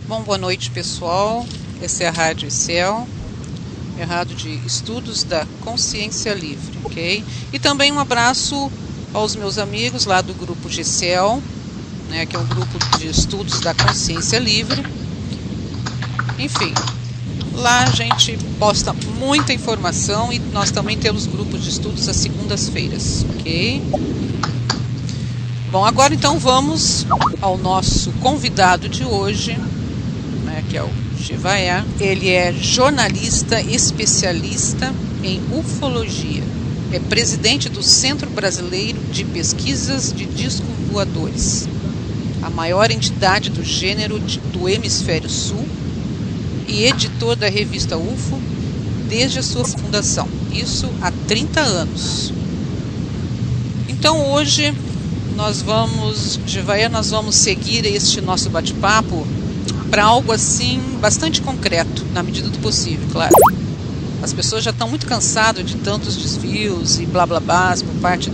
Bom, boa noite, pessoal. Essa é a Rádio ECEL, é a Rádio de Estudos da Consciência Livre, ok? E também um abraço aos meus amigos lá do grupo GCEL, né, que é um grupo de estudos da consciência livre. Enfim, lá a gente posta muita informação e nós também temos grupos de estudos às segundas-feiras, ok? Bom, agora então vamos ao nosso convidado de hoje, né, que é o Jevaer. Ele é jornalista especialista em ufologia. É presidente do Centro Brasileiro de Pesquisas de Discos Voadores, a maior entidade do gênero do Hemisfério Sul, e editor da revista UFO desde a sua fundação, isso há 30 anos. Então hoje nós vamos seguir este nosso bate-papo para algo assim bastante concreto, na medida do possível, claro. As pessoas já estão muito cansadas de tantos desvios e blá blá blá por parte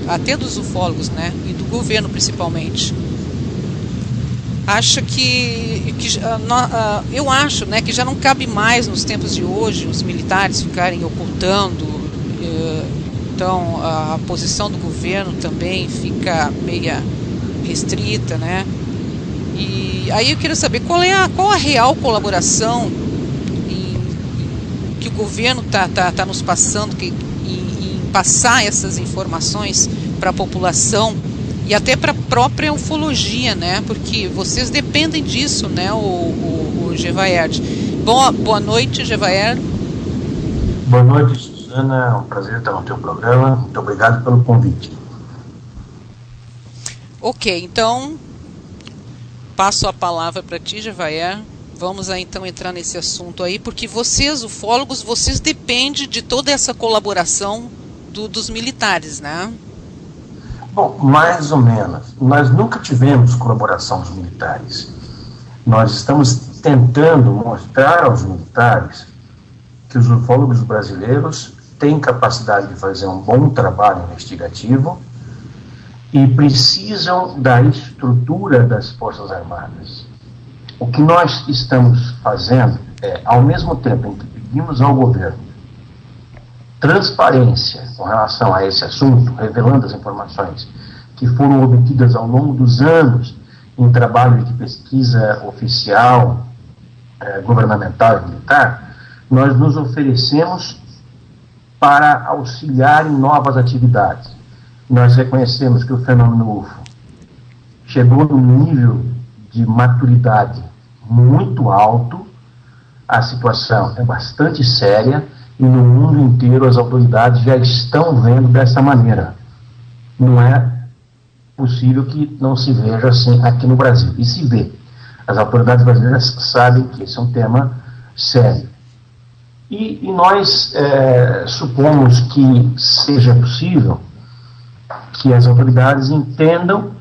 até dos ufólogos, né, e do governo principalmente. Eu acho, né, que já não cabe mais nos tempos de hoje os militares ficarem ocultando, então a posição do governo também fica meia restrita, né? E aí eu quero saber qual a real colaboração que o governo tá nos passando, em passar essas informações para a população e até para a própria ufologia, né? Porque vocês dependem disso, né, o Jevaer. Boa noite, Jevaer. Boa noite, Suzana. É um prazer estar no teu programa. Muito obrigado pelo convite. Ok, então passo a palavra para ti, Jevaer. Vamos aí, então entrar nesse assunto aí, porque vocês, ufólogos, vocês dependem de toda essa colaboração dos militares, né? Bom, mais ou menos. Nós nunca tivemos colaboração dos militares. Nós estamos tentando mostrar aos militares que os ufólogos brasileiros têm capacidade de fazer um bom trabalho investigativo e precisam da estrutura das Forças Armadas. O que nós estamos fazendo é, ao mesmo tempo em que pedimos ao governo transparência com relação a esse assunto, revelando as informações que foram obtidas ao longo dos anos em trabalhos de pesquisa oficial, governamental e militar, nós nos oferecemos para auxiliar em novas atividades. Nós reconhecemos que o fenômeno UFO chegou num nível de maturidade muito alto, a situação é bastante séria e no mundo inteiro as autoridades já estão vendo dessa maneira. Não é possível que não se veja assim aqui no Brasil. E se vê. As autoridades brasileiras sabem que esse é um tema sério. E nós supomos que seja possível que as autoridades entendam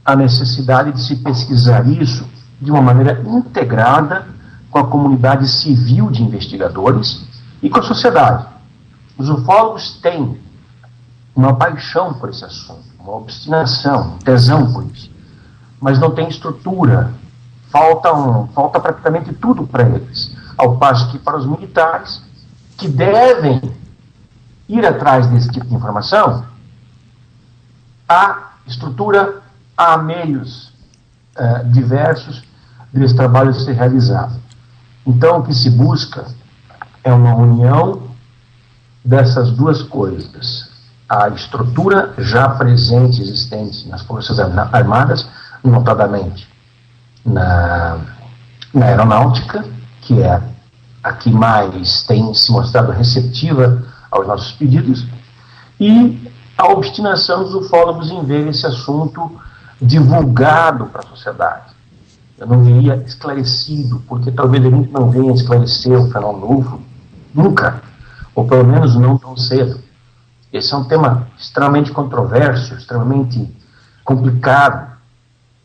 a necessidade de se pesquisar isso de uma maneira integrada com a comunidade civil de investigadores e com a sociedade. Os ufólogos têm uma paixão por esse assunto, uma obstinação, um tesão por isso, mas não tem estrutura, falta praticamente tudo para eles, ao passo que para os militares, que devem ir atrás desse tipo de informação, há estrutura, há meios diversos desse trabalho ser realizado. Então, o que se busca é uma união dessas duas coisas. A estrutura já presente, existente nas Forças Armadas, notadamente na aeronáutica, que é a que mais tem se mostrado receptiva aos nossos pedidos, e a obstinação dos ufólogos em ver esse assunto divulgado para a sociedade. Eu não diria esclarecido, porque talvez a gente não venha esclarecer o fenômeno UFO nunca, ou pelo menos não tão cedo. Esse é um tema extremamente controverso, extremamente complicado.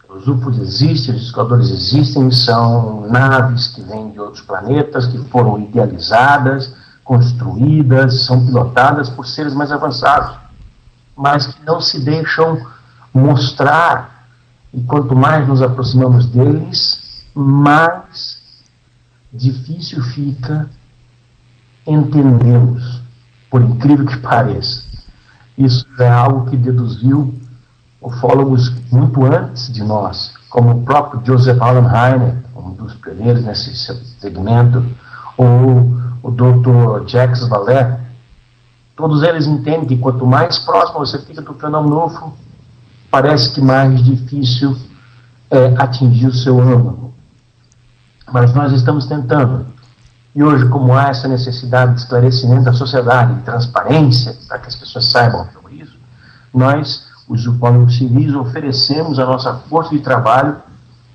Os UFOs existem, os escadores existem, são naves que vêm de outros planetas, que foram idealizadas, construídas, são pilotadas por seres mais avançados, mas que não se deixam mostrar, e quanto mais nos aproximamos deles, mais difícil fica entendê-los, por incrível que pareça. Isso é algo que deduziu ufólogos muito antes de nós, como o próprio Joseph Allen Hynek, um dos pioneiros nesse segmento, ou o Dr. Jacques Vallée. Todos eles entendem que quanto mais próximo você fica do fenômeno UFO, parece que mais difícil é atingir o seu âmago. Mas nós estamos tentando. E hoje, como há essa necessidade de esclarecimento da sociedade, de transparência, para que as pessoas saibam sobre isso, nós, os ufólogos civis, oferecemos a nossa força de trabalho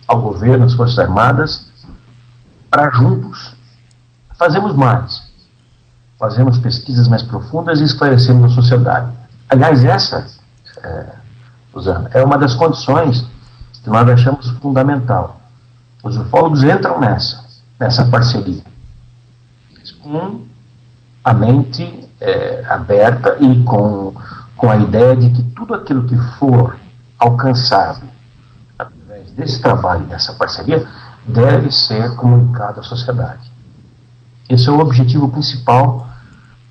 ao governo, às Forças Armadas, para juntos fazermos mais. Fazemos pesquisas mais profundas e esclarecemos a sociedade. Aliás, essa, Suzana, é uma das condições que nós achamos fundamental. Os ufólogos entram nessa parceria, com a mente aberta e com a ideia de que tudo aquilo que for alcançado através desse trabalho, dessa parceria, deve ser comunicado à sociedade. Esse é o objetivo principal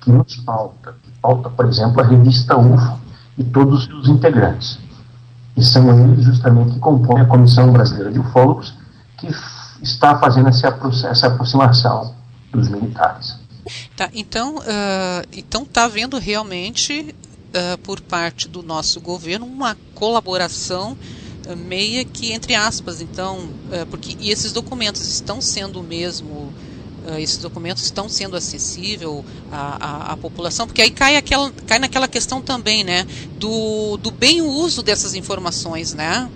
que nos pauta, por exemplo, a revista UFO e todos os seus integrantes. E são eles justamente que compõem a Comissão Brasileira de Ufólogos, que está fazendo essa aproximação dos militares. Tá, então está havendo realmente, por parte do nosso governo, uma colaboração meia que, entre aspas, então, porque e esses documentos estão sendo mesmo, esses documentos estão sendo acessíveis à população, porque aí cai naquela questão também, né, do bem uso dessas informações, né?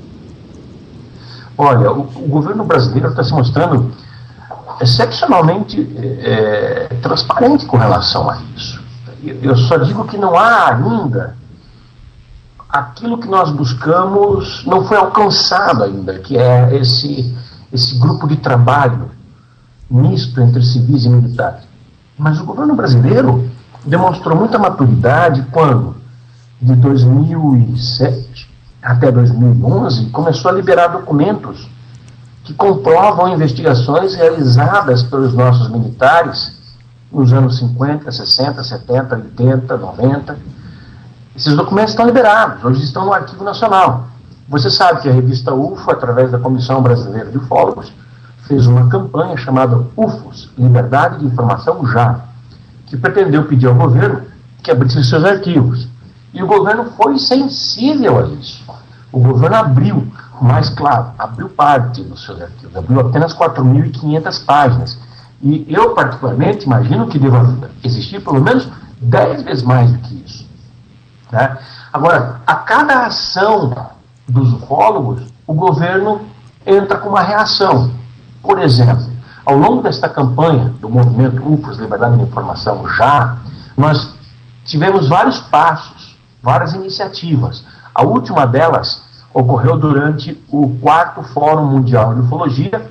Olha, o governo brasileiro está se mostrando excepcionalmente transparente com relação a isso. Eu só digo que não há ainda aquilo que nós buscamos, não foi alcançado ainda, que é esse grupo de trabalho misto entre civis e militares. Mas o governo brasileiro demonstrou muita maturidade quando, de 2007 até 2011, começou a liberar documentos que comprovam investigações realizadas pelos nossos militares nos anos 50, 60, 70, 80, 90. Esses documentos estão liberados, hoje estão no Arquivo Nacional. Você sabe que a revista UFO, através da Comissão Brasileira de Ufólogos, fez uma campanha chamada UFOS, Liberdade de Informação Já, que pretendeu pedir ao governo que abrisse seus arquivos. E o governo foi sensível a isso. O governo abriu, mas claro, abriu parte dos seus arquivos, abriu apenas 4.500 páginas. E eu, particularmente, imagino que deva existir pelo menos 10 vezes mais do que isso. Né? Agora, a cada ação dos ufólogos, o governo entra com uma reação. Por exemplo, ao longo desta campanha do movimento UFOS, Liberdade de Informação Já, nós tivemos vários passos, várias iniciativas. A última delas ocorreu durante o 4º Fórum Mundial de Ufologia,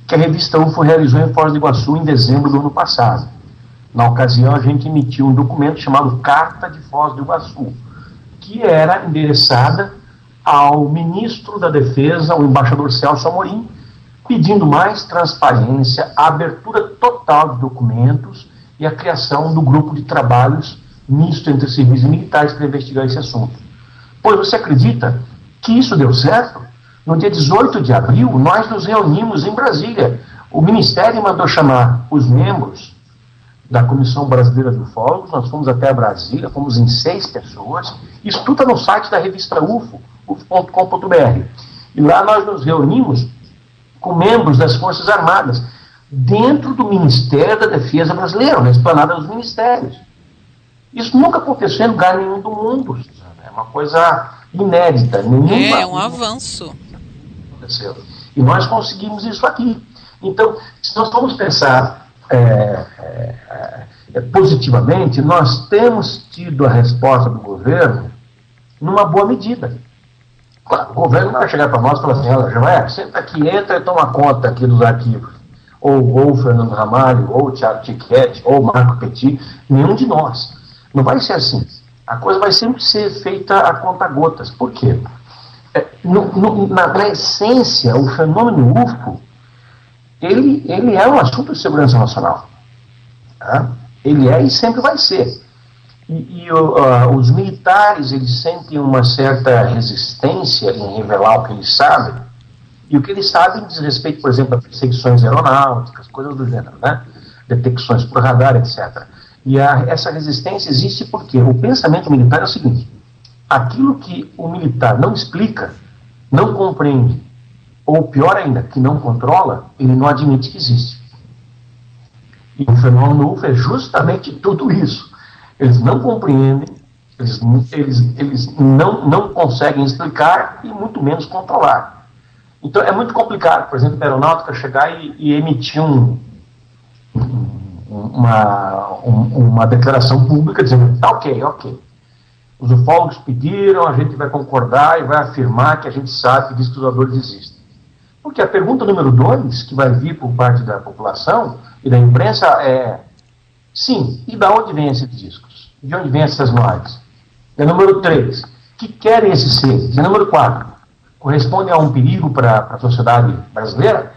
que a revista UFO realizou em Foz do Iguaçu em dezembro do ano passado. Na ocasião, a gente emitiu um documento chamado Carta de Foz do Iguaçu, que era endereçada ao ministro da Defesa, o embaixador Celso Amorim, pedindo mais transparência, a abertura total de documentos e a criação do grupo de trabalhos misto entre civis e militares para investigar esse assunto. Pois você acredita que isso deu certo? No dia 18 de abril, nós nos reunimos em Brasília. O Ministério mandou chamar os membros da Comissão Brasileira de Ufólogos, nós fomos até Brasília, fomos em 6 pessoas, isso tudo está no site da revista UFO, ufo.com.br. E lá nós nos reunimos com membros das Forças Armadas, dentro do Ministério da Defesa brasileiro, na esplanada dos ministérios. Isso nunca aconteceu em lugar nenhum do mundo. É uma coisa inédita. É um avanço. Aconteceu. E nós conseguimos isso aqui. Então, se nós vamos pensar positivamente, nós temos tido a resposta do governo numa boa medida. Claro, o governo não vai chegar para nós e falar assim, olha, Joé, senta aqui, entra e toma conta aqui dos arquivos. Ou o Fernando Ramalho, ou o Thiago Tiquete, ou o Marco Petit, nenhum de nós. Não vai ser assim. A coisa vai sempre ser feita a conta-gotas. Por quê? Na essência, o fenômeno UFO ele é um assunto de segurança nacional. Tá? Ele é e sempre vai ser. Os militares, eles sentem uma certa resistência em revelar o que eles sabem, e o que eles sabem diz respeito, por exemplo, a perseguições aeronáuticas, coisas do gênero, né? Detecções por radar, etc. E essa resistência existe porque o pensamento militar é o seguinte: aquilo que o militar não explica, não compreende, ou pior ainda, que não controla, ele não admite que existe. E o fenômeno UFO é justamente tudo isso. Eles não compreendem, eles não conseguem explicar e muito menos controlar. Então é muito complicado, por exemplo, a aeronáutica chegar e emitir uma declaração pública dizendo, tá, ok, os ufólogos pediram, a gente vai concordar e vai afirmar que a gente sabe que discos voadores existem. Porque a pergunta número 2, que vai vir por parte da população e da imprensa é, sim, e de onde vêm esses discos? De onde vêm essas noites? E a número 3, que querem esses seres? E a número 4, corresponde a um perigo para a sociedade brasileira?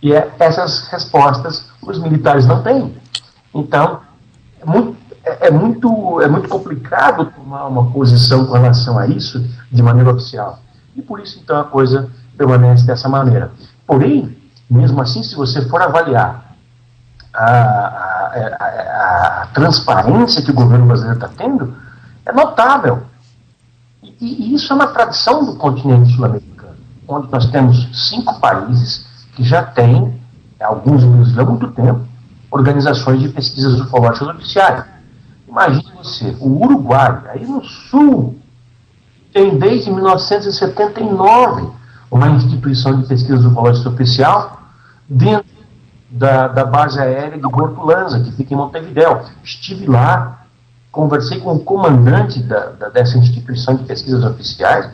E essas respostas os militares não têm. Então, é muito complicado tomar uma posição com relação a isso de maneira oficial. E por isso, então, a coisa permanece dessa maneira. Porém, mesmo assim, se você for avaliar a transparência que o governo brasileiro está tendo, é notável. E isso é uma tradição do continente sul-americano, onde nós temos 5 países que já têm, alguns inclusive há muito tempo, organizações de pesquisas ufológicas oficiais. Imagine você, o Uruguai, aí no sul, tem desde 1979 uma instituição de pesquisas ufológicas oficial dentro da base aérea de Porto Lanza, que fica em Montevidéu. Estive lá, conversei com o comandante dessa instituição de pesquisas oficiais,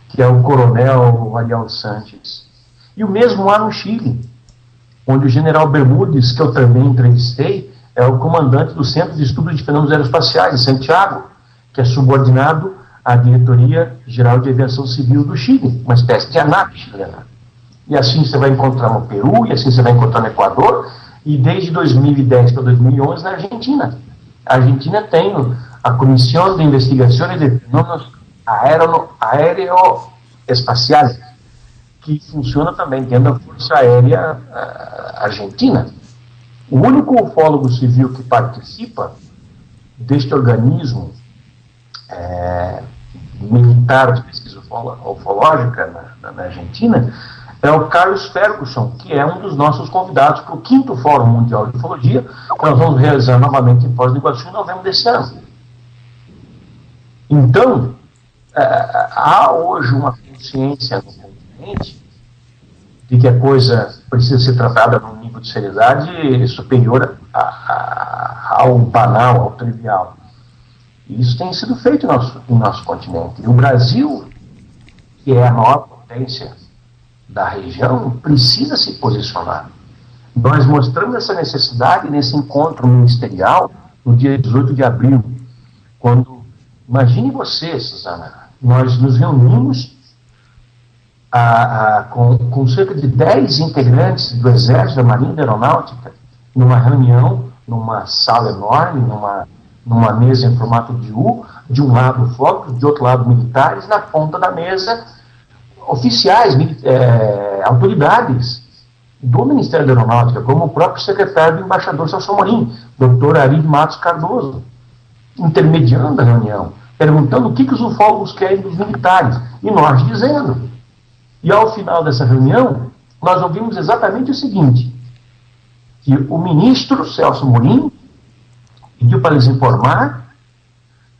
que é o coronel Ariel Sanches. E o mesmo lá no Chile, onde o general Bermúdez, que eu também entrevistei, é o comandante do Centro de Estudos de Fenômenos Aeroespaciais, em Santiago, que é subordinado à Diretoria Geral de Aviação Civil do Chile, uma espécie de ANAC chilena. E assim você vai encontrar no Peru, e assim você vai encontrar no Equador, e desde 2010 para 2011 na Argentina. A Argentina tem a Comissão de Investigações de Fenômenos Aeroespaciais, que funciona também dentro da Força Aérea Argentina. O único ufólogo civil que participa deste organismo militar de pesquisa ufológica na Argentina é o Carlos Ferguson, que é um dos nossos convidados para o 5º Fórum Mundial de Ufologia, que nós vamos realizar novamente em Foz do Iguaçu em novembro desse ano. Então, há hoje uma consciência no continente de que a coisa precisa ser tratada num nível de seriedade superior ao banal, ao trivial. E isso tem sido feito no nosso continente. E o Brasil, que é a maior potência da região, precisa se posicionar. Nós mostramos essa necessidade nesse encontro ministerial no dia 18 de abril, quando, imagine você, Suzana, nós nos reunimos com cerca de 10 integrantes do Exército, da Marinha e da Aeronáutica, numa reunião, numa sala enorme, numa mesa em formato de U, de um lado ufólogos, de outro lado militares, na ponta da mesa oficiais, autoridades do Ministério da Aeronáutica, como o próprio secretário do embaixador Celso Amorim, Dr. Ari Matos Cardoso, intermediando a reunião, perguntando o que os ufólogos querem dos militares, e nós dizendo. E ao final dessa reunião, nós ouvimos exatamente o seguinte, que o ministro Celso Amorim pediu para eles informar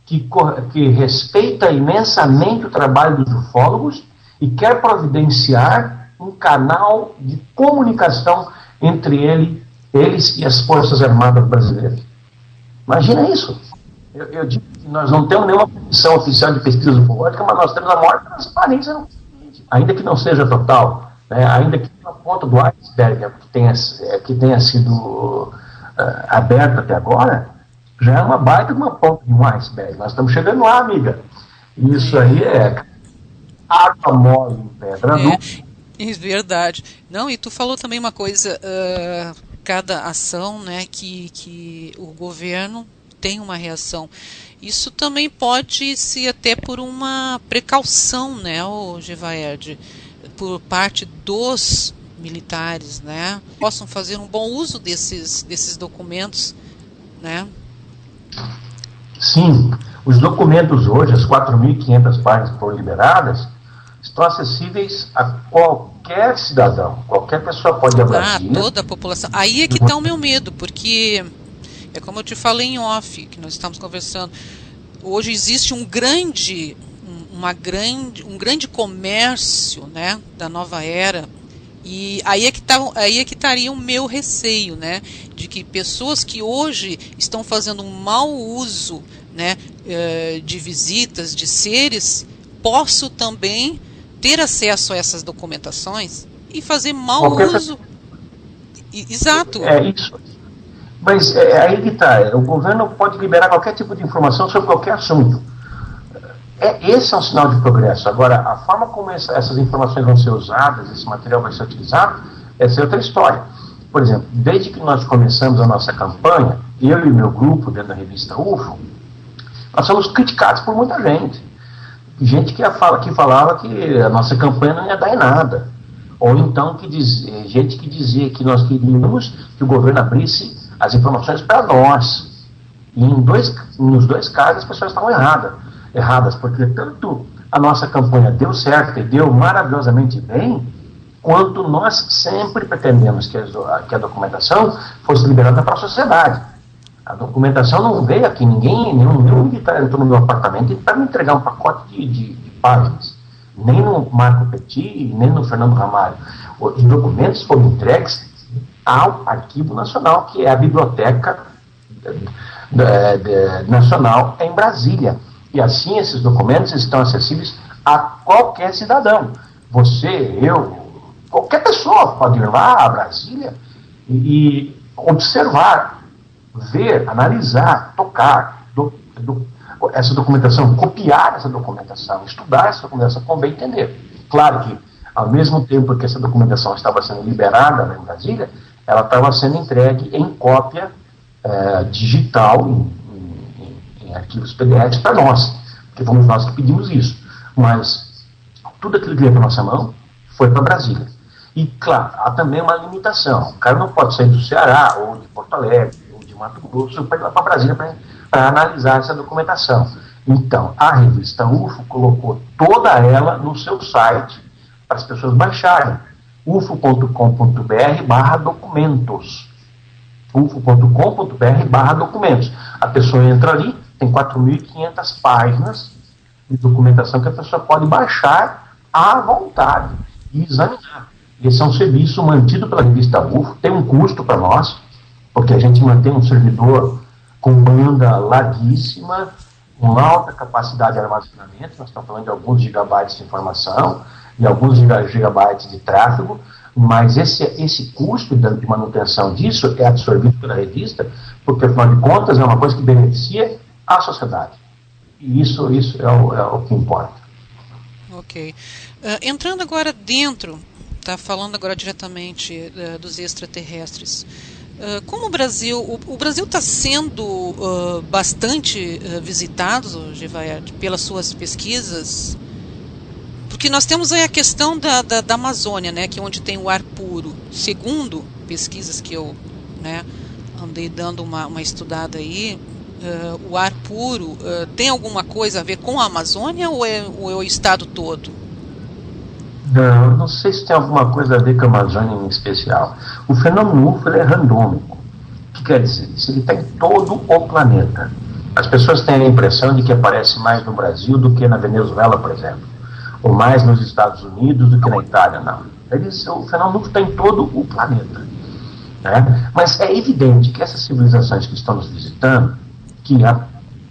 que respeita imensamente o trabalho dos ufólogos e quer providenciar um canal de comunicação entre eles e as Forças Armadas brasileiras. Imagina isso. Eu digo que nós não temos nenhuma comissão oficial de pesquisa ufológica, mas nós temos a maior transparência no continente, ainda que não seja total, né, ainda que a ponta do iceberg que tenha sido aberta até agora, já é uma baita de uma ponta de um iceberg. Nós estamos chegando lá, amiga. Isso aí é água mole em pedra dura. É verdade. Não, e tu falou também uma coisa, cada ação, né, que o governo tem uma reação. Isso também pode ser até por uma precaução, né, o Gevaerd, por parte dos militares, né, possam fazer um bom uso desses documentos, né? Sim, os documentos hoje, as 4.500 páginas que foram liberadas, estão acessíveis a qualquer cidadão, qualquer pessoa pode abrir. Toda a população. Aí é que está o meu medo, porque é como eu te falei em off, que nós estamos conversando. Hoje existe um grande comércio, né, da nova era. E aí é que estaria o meu receio, né, de que pessoas que hoje estão fazendo um mau uso, né, de visitas, de seres, possam também ter acesso a essas documentações e fazer mau uso. Exato. É isso. Mas aí que está, o governo pode liberar qualquer tipo de informação sobre qualquer assunto. Esse é um sinal de progresso. Agora, a forma como essas informações vão ser usadas, esse material vai ser utilizado, essa é outra história. Por exemplo, desde que nós começamos a nossa campanha, eu e meu grupo dentro da revista UFO, nós somos criticados por muita gente. Gente que falava que a nossa campanha não ia dar em nada. Ou então gente que dizia que nós queríamos que o governo abrisse as informações para nós. E nos dois casos as pessoas estavam erradas, porque tanto a nossa campanha deu certo e deu maravilhosamente bem, quanto nós sempre pretendemos que a documentação fosse liberada para a sociedade. A documentação não veio aqui, nenhum militar entrou no meu apartamento para me entregar um pacote de páginas. Nem no Marco Petit, nem no Fernando Ramalho. Os documentos foram entregues ao Arquivo Nacional, que é a Biblioteca Nacional em Brasília. E assim esses documentos estão acessíveis a qualquer cidadão. Você, eu, qualquer pessoa pode ir lá a Brasília e observar, ver, analisar, tocar essa documentação, copiar essa documentação, estudar essa documentação, convém entender. Claro que, ao mesmo tempo que essa documentação estava sendo liberada em Brasília, ela estava sendo entregue em cópia digital, em arquivos PDFs para nós, porque fomos nós que pedimos isso. Mas tudo aquilo que veio para nossa mão foi para Brasília. E, claro, há também uma limitação. O cara não pode sair do Ceará, ou de Porto Alegre, ou de Mato Grosso, para ir lá para Brasília para analisar essa documentação. Então, a revista UFO colocou toda ela no seu site para as pessoas baixarem. ufo.com.br/documentos. ufo.com.br/documentos. A pessoa entra ali, tem 4.500 páginas de documentação que a pessoa pode baixar à vontade e examinar. Esse é um serviço mantido pela revista UFO, tem um custo para nós, porque a gente mantém um servidor com banda larguíssima, com alta capacidade de armazenamento, nós estamos falando de alguns gigabytes de informação e alguns gigabytes de tráfego, mas esse custo de manutenção disso é absorvido pela revista, porque, afinal de contas, é uma coisa que beneficia a sociedade. E isso é o que importa. Ok. Entrando agora dentro, falando agora diretamente dos extraterrestres, como o Brasil está sendo bastante visitado, Gevaerd, pelas suas pesquisas, porque nós temos aí a questão da Amazônia, né, que é onde tem o ar puro. Segundo pesquisas que eu, né, andei dando uma estudada aí, o ar puro tem alguma coisa a ver com a Amazônia ou é o estado todo? Não sei se tem alguma coisa a ver com a Amazônia em especial. O fenômeno UFO é randômico. O que quer dizer? Ele está em todo o planeta. As pessoas têm a impressão de que aparece mais no Brasil do que na Venezuela, por exemplo. Ou mais nos Estados Unidos do que na Itália, não. O fenômeno UFO está em todo o planeta. Né? Mas é evidente que essas civilizações que estão nos visitando, que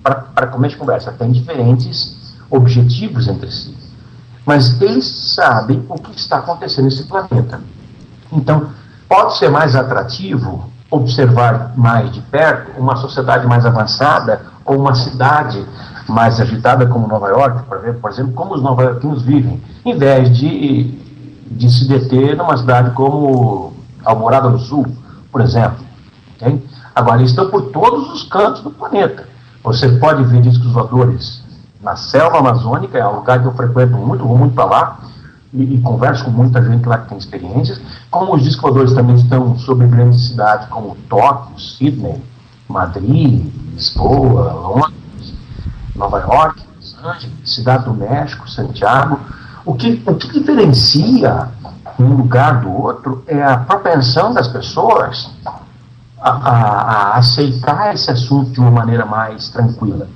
para começo de conversa, têm diferentes objetivos entre si. Mas eles sabem o que está acontecendo nesse planeta. Então, pode ser mais atrativo observar mais de perto uma sociedade mais avançada ou uma cidade mais agitada como Nova York, por exemplo, como os nova-iorquinos vivem, em vez de de se deter numa cidade como Alvorada do Sul, por exemplo. Okay? Agora, eles estão por todos os cantos do planeta. Você pode ver discos voadores na selva amazônica, é um lugar que eu frequento muito, vou muito para lá, e converso com muita gente lá que tem experiências, como os discos voadores também estão sobre grandes cidades como Tóquio, Sydney, Madrid, Lisboa, Londres, Nova York, Los Angeles, Cidade do México, Santiago. O que diferencia um lugar do outro é a propensão das pessoas a aceitar esse assunto de uma maneira mais tranquila.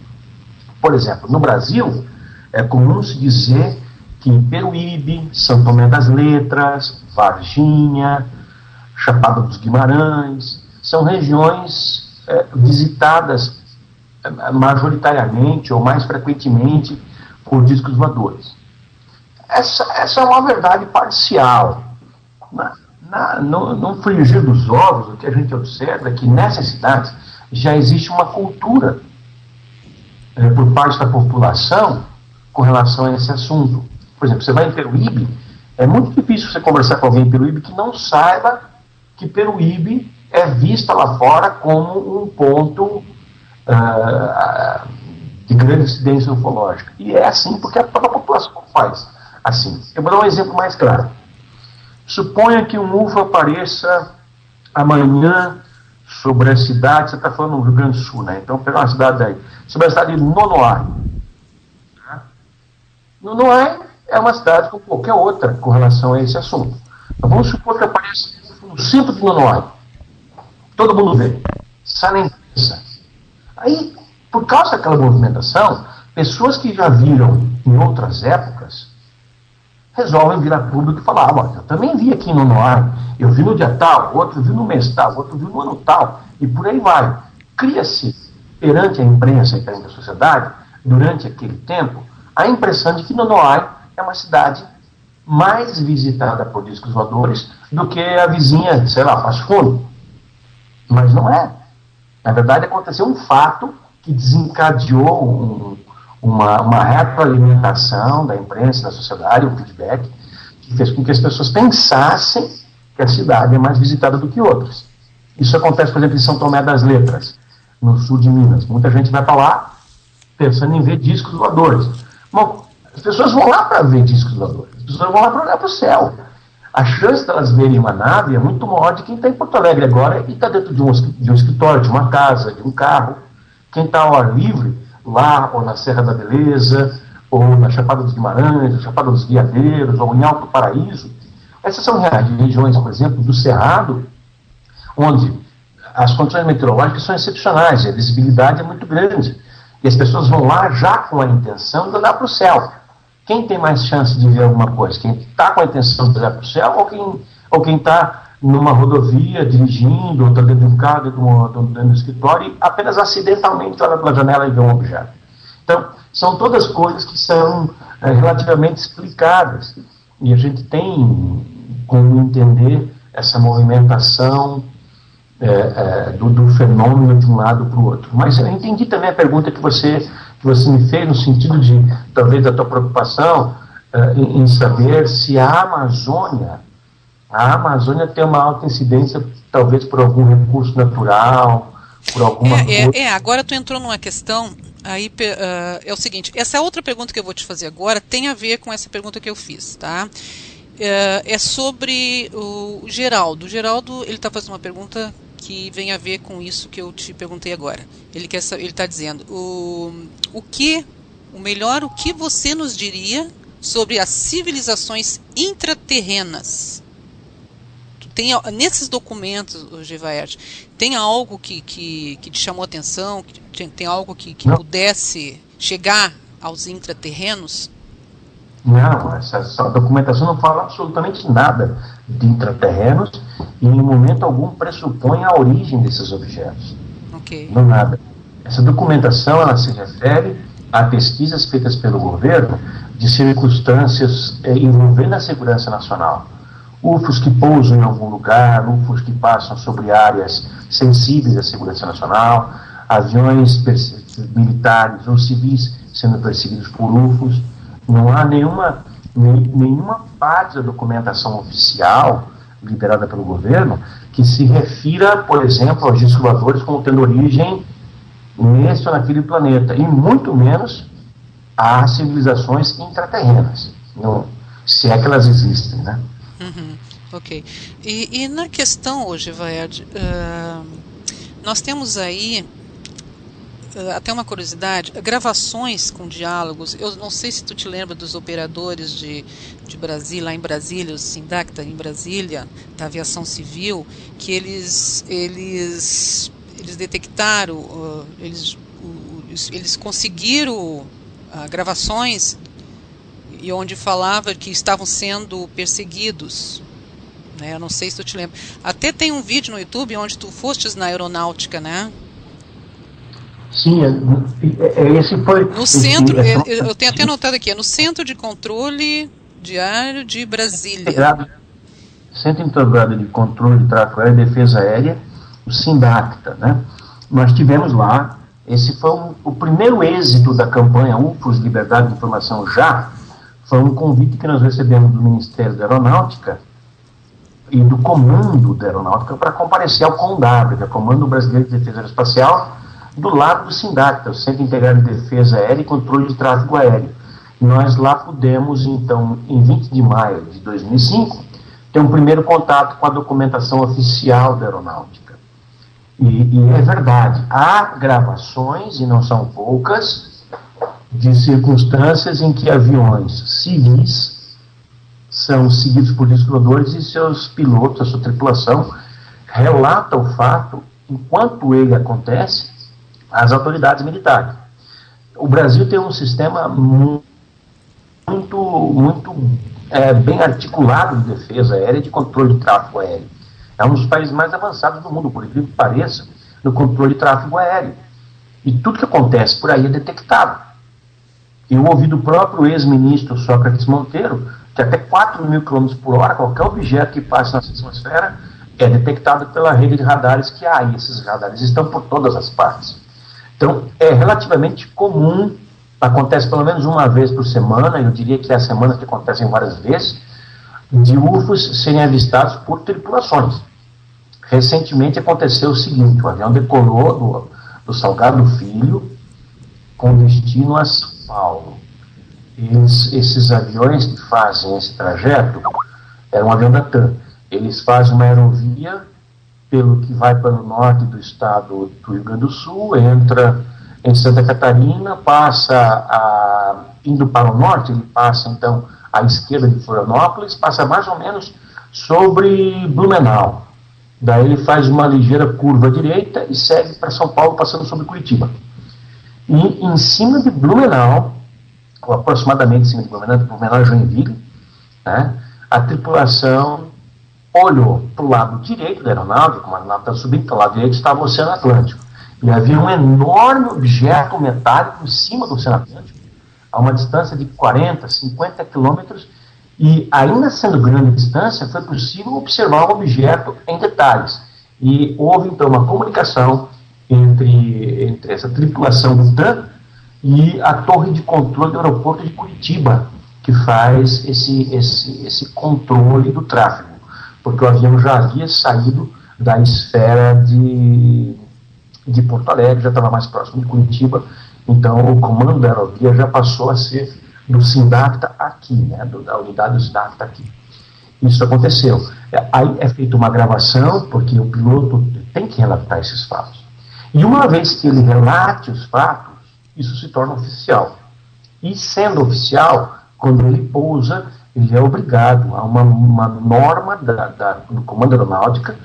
Por exemplo, no Brasil, é comum se dizer que Peruíbe, São Tomé das Letras, Varginha, Chapada dos Guimarães, são regiões visitadas majoritariamente ou mais frequentemente por discos voadores. Essa é uma verdade parcial. No frigir dos ovos, o que a gente observa é que nessas cidades já existe uma cultura por parte da população com relação a esse assunto. Por exemplo, você vai em Peruíbe, é muito difícil você conversar com alguém em Peruíbe que não saiba que Peruíbe é vista lá fora como um ponto de grande incidência ufológica. E é assim porque a própria população faz assim. Eu vou dar um exemplo mais claro. Suponha que um UFO apareça amanhã sobre a cidade, você está falando no Rio Grande do Sul, né? Então, pegar uma cidade aí, sobre a cidade de Nonoai. Nonoai é uma cidade como qualquer outra com relação a esse assunto. Então, vamos supor que apareça no centro de Nonoai. Todo mundo vê. Sai na imprensa. Aí, por causa daquela movimentação, pessoas que já viram em outras épocas resolvem virar público e falar, eu também vi aqui no Nonoai, eu vi no dia tal, outro viu no mês tal, outro viu no ano tal, e por aí vai. Cria-se, perante a imprensa e perante a sociedade, durante aquele tempo, a impressão de que Nonoai é uma cidade mais visitada por discos voadores do que a vizinha, sei lá, Passo Fundo. Mas não é. Na verdade, aconteceu um fato que desencadeou uma retroalimentação da imprensa, da sociedade, um feedback, que fez com que as pessoas pensassem que a cidade é mais visitada do que outras. Isso acontece, por exemplo, em São Tomé das Letras, no sul de Minas. Muita gente vai para lá pensando em ver discos voadores. Bom, as pessoas vão lá para ver discos voadores. As pessoas vão lá para olhar para o céu. A chance de elas verem uma nave é muito maior de quem está em Porto Alegre agora e está dentro de um escritório, de uma casa, de um carro. Quem está ao ar livre, lá ou na Serra da Beleza, ou na Chapada dos Guimarães, na Chapada dos Veadeiros, ou em Alto Paraíso. Essas são regiões, por exemplo, do Cerrado, onde as condições meteorológicas são excepcionais, a visibilidade é muito grande. E as pessoas vão lá já com a intenção de olhar para o céu. Quem tem mais chance de ver alguma coisa? Quem está com a intenção de olhar para o céu ou quem está numa rodovia, dirigindo, ou está dentro de um carro, dentro do escritório, e apenas acidentalmente olha pela janela e vê um objeto. Então, são todas coisas que são relativamente explicadas. E a gente tem como entender essa movimentação do fenômeno de um lado para o outro. Mas eu entendi também a pergunta que você me fez, no sentido de, talvez, da tua preocupação em saber se a Amazônia tem uma alta incidência, talvez por algum recurso natural, por alguma coisa. Agora tu entrou numa questão, aí é o seguinte, essa outra pergunta que eu vou te fazer agora tem a ver com essa pergunta que eu fiz, tá? É sobre o Geraldo. O Geraldo, ele está fazendo uma pergunta que vem a ver com isso que eu te perguntei agora. Ele está dizendo, o que você nos diria sobre as civilizações intraterrenas? Nesses documentos, Gevaert, tem algo que te chamou a atenção? Tem algo que pudesse chegar aos intraterrenos? Não, essa documentação não fala absolutamente nada de intraterrenos e em momento algum pressupõe a origem desses objetos. Okay. Não nada. Essa documentação ela se refere a pesquisas feitas pelo governo de circunstâncias envolvendo a segurança nacional. UFOs que pousam em algum lugar, UFOs que passam sobre áreas sensíveis à segurança nacional, aviões militares ou civis sendo perseguidos por UFOs. Não há nenhuma parte da documentação oficial liberada pelo governo que se refira, por exemplo, aos discos voadores como tendo origem neste ou naquele planeta, e muito menos a civilizações intraterrenas, não, se é que elas existem, né? Ok. E na questão hoje, Vaerd, nós temos aí, até uma curiosidade, gravações com diálogos. Eu não sei se tu te lembra dos operadores de Brasília, lá em Brasília, os Sindacta em Brasília, da aviação civil, que eles detectaram, eles conseguiram gravações e onde falava que estavam sendo perseguidos. Né? Eu não sei se tu te lembra. Até tem um vídeo no YouTube onde tu fostes na aeronáutica, né? Sim, esse foi... No centro, eu tenho até anotado aqui, é no Centro de Controle Diário de Brasília. Centro Integrado de Controle de Tráfego Aéreo e Defesa Aérea, o SINDACTA, né? Nós tivemos lá, esse foi o primeiro êxito da campanha UFOS, Liberdade de Informação Já, foi um convite que nós recebemos do Ministério da Aeronáutica e do Comando da Aeronáutica para comparecer ao CONDAB, que é o Comando Brasileiro de Defesa Aeroespacial, do lado do SINDACTA, o Centro Integrado de Defesa Aérea e Controle de Tráfego Aéreo. Nós lá pudemos, então, em 20 de maio de 2005, ter um primeiro contato com a documentação oficial da aeronáutica. E é verdade, há gravações, e não são poucas, de circunstâncias em que aviões civis são seguidos por discos voadores e seus pilotos, a sua tripulação, relata o fato, enquanto ele acontece, às autoridades militares. O Brasil tem um sistema muito bem articulado de defesa aérea e de controle de tráfego aéreo. É um dos países mais avançados do mundo, por incrível que pareça, no controle de tráfego aéreo. E tudo que acontece por aí é detectado. Eu ouvi do próprio ex-ministro Sócrates Monteiro que até 4.000 km por hora, qualquer objeto que passe na atmosfera é detectado pela rede de radares que há, e esses radares estão por todas as partes. Então, é relativamente comum, acontece pelo menos uma vez por semana, eu diria que há semanas que acontecem várias vezes, de UFOs serem avistados por tripulações. Recentemente aconteceu o seguinte, o avião decolou do Salgado Filho com destino a São Paulo. Esses aviões que fazem esse trajeto, é um avião da TAM, eles fazem uma aerovia pelo que vai para o norte do estado do Rio Grande do Sul, entra em Santa Catarina, indo para o norte, ele passa então à esquerda de Florianópolis, passa mais ou menos sobre Blumenau. Daí ele faz uma ligeira curva à direita e segue para São Paulo, passando sobre Curitiba. E em cima de Blumenau, ou aproximadamente em cima de Blumenau e Joinville, né, a tripulação olhou para o lado direito da aeronáutica, como a aeronave está subindo, para o lado direito estava o Oceano Atlântico. E havia um enorme objeto metálico em cima do Oceano Atlântico, a uma distância de 40, 50 quilômetros, e ainda sendo grande a distância, foi possível observar o objeto em detalhes. E houve, então, uma comunicação entre essa tripulação do TAM e a torre de controle do aeroporto de Curitiba, que faz esse controle do tráfego, porque o avião já havia saído da esfera de Porto Alegre, já estava mais próximo de Curitiba, então o comando da aerovia já passou a ser do SINDACTA aqui, né, da unidade do SINDACTA aqui. Isso aconteceu. Aí é feita uma gravação, porque o piloto tem que relatar esses fatos. E uma vez que ele relate os fatos, isso se torna oficial. E sendo oficial, quando ele pousa, ele é obrigado a uma norma do Comando Aeronáutica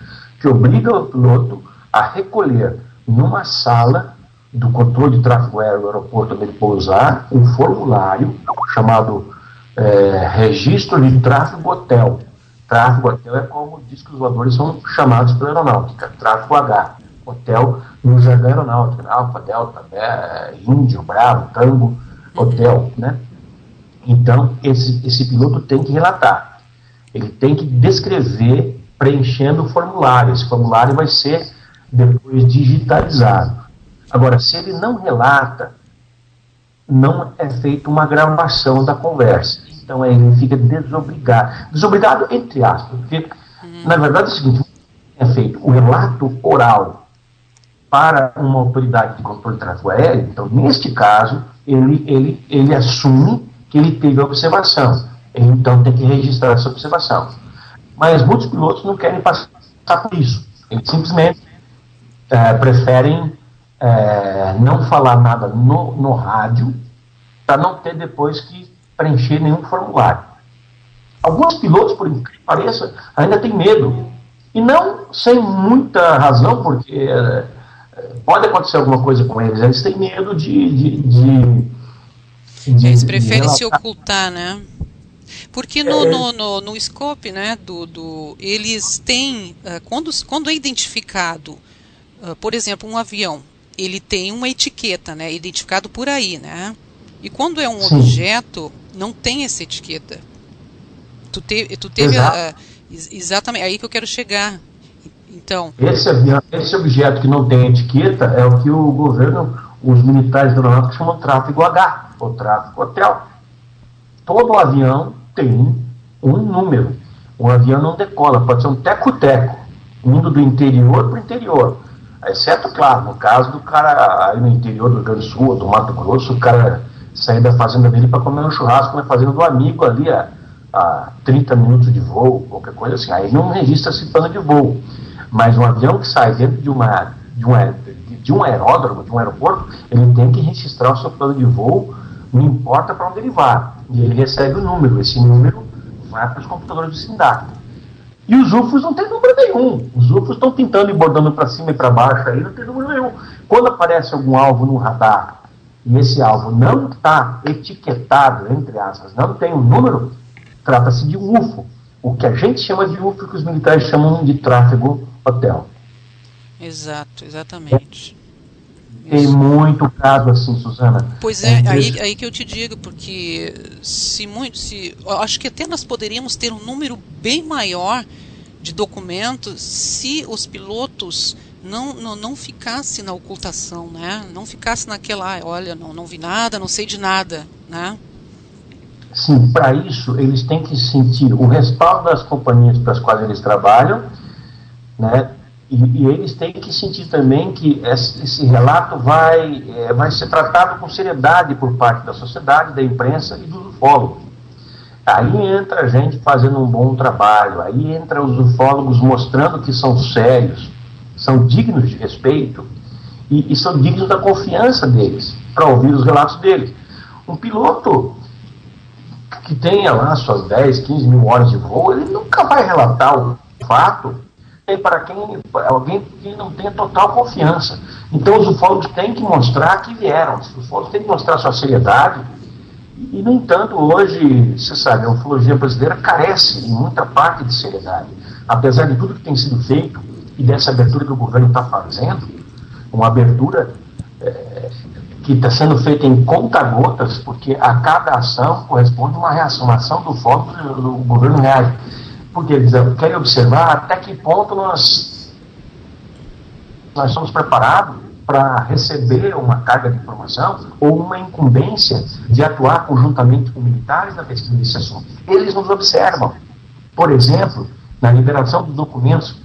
que obriga o piloto a recolher numa sala do controle de tráfego aéreo do aeroporto onde ele pousar um formulário chamado Registro de Tráfego Hotel. Tráfego Hotel é como diz que os voadores são chamados pela aeronáutica, tráfego H. Hotel no jargão aeronáutico, Alfa, Delta, Índio, Bravo, Tango, Hotel, né? Então, esse piloto tem que relatar. Ele tem que descrever preenchendo o formulário. Esse formulário vai ser depois digitalizado. Agora, se ele não relata, não é feita uma gravação da conversa. Então ele fica desobrigado entre aspas, porque na verdade é o seguinte, é feito o relato oral para uma autoridade de controle de tráfego aéreo, então neste caso ele assume que ele teve a observação, então tem que registrar essa observação. Mas muitos pilotos não querem passar por isso, eles simplesmente preferem não falar nada no rádio, para não ter depois que preencher nenhum formulário. Alguns pilotos, por incrível que pareça, ainda têm medo. E não sem muita razão, porque pode acontecer alguma coisa com eles. Eles têm medo eles preferem se ocultar, né? Porque no scope, né, eles têm, quando é identificado, por exemplo, um avião, ele tem uma etiqueta, né, identificado por aí, né? E quando é um objeto, não tem essa etiqueta. Tu teve exatamente aí que eu quero chegar. Então, esse objeto que não tem etiqueta é o que o governo, os militares da aeronáutica chamam de tráfego H, ou tráfego hotel. Todo avião tem um número. Um avião não decola, pode ser um teco-teco, indo do interior para o interior. Exceto, claro, no caso do cara aí no interior do Rio Grande do Sul, ou do Mato Grosso, o cara sair da fazenda dele para comer um churrasco na fazenda do amigo ali a 30 minutos de voo, qualquer coisa assim. Aí não registra esse plano de voo. Mas um avião que sai dentro de um aeródromo, de um aeroporto, ele tem que registrar o seu plano de voo, não importa para onde ele vá. E ele recebe o número. Esse número vai para os computadores do SINDAC. E os UFOs não tem número nenhum. Os UFOs estão pintando e bordando para cima e para baixo, aí não tem número nenhum. Quando aparece algum alvo no radar, e esse alvo não está etiquetado, entre aspas, não tem um número, trata-se de um UFO. O que a gente chama de UFO, que os militares chamam de tráfego hotel. Exato, exatamente. Tem muito caso assim, Suzana. Pois é, aí que eu te digo, porque acho que até nós poderíamos ter um número bem maior de documentos se os pilotos não ficasse na ocultação, né? Não ficasse naquela, olha, não vi nada, não sei de nada, né? Sim, para isso eles têm que sentir o respaldo das companhias para as quais eles trabalham, né? E eles têm que sentir também que esse relato vai ser tratado com seriedade por parte da sociedade, da imprensa e dos ufólogos. Aí entra a gente fazendo um bom trabalho, aí entra os ufólogos mostrando que são sérios, são dignos de respeito e são dignos da confiança deles, para ouvir os relatos deles. Um piloto que tenha lá suas 10, 15 mil horas de voo, ele nunca vai relatar o fato para alguém que não tenha total confiança. Então os ufólogos têm que mostrar que vieram, os ufólogos têm que mostrar sua seriedade. E, no entanto, hoje, você sabe, a ufologia brasileira carece em muita parte de seriedade. Apesar de tudo que tem sido feito e dessa abertura que o governo está fazendo, uma abertura que está sendo feita em conta-gotas, porque a cada ação corresponde uma reação. A ação do ufólogo, o governo reage. Porque eles querem observar até que ponto nós somos preparados para receber uma carga de informação ou uma incumbência de atuar conjuntamente com militares na pesquisa desse assunto. Eles nos observam. Por exemplo, na liberação dos documentos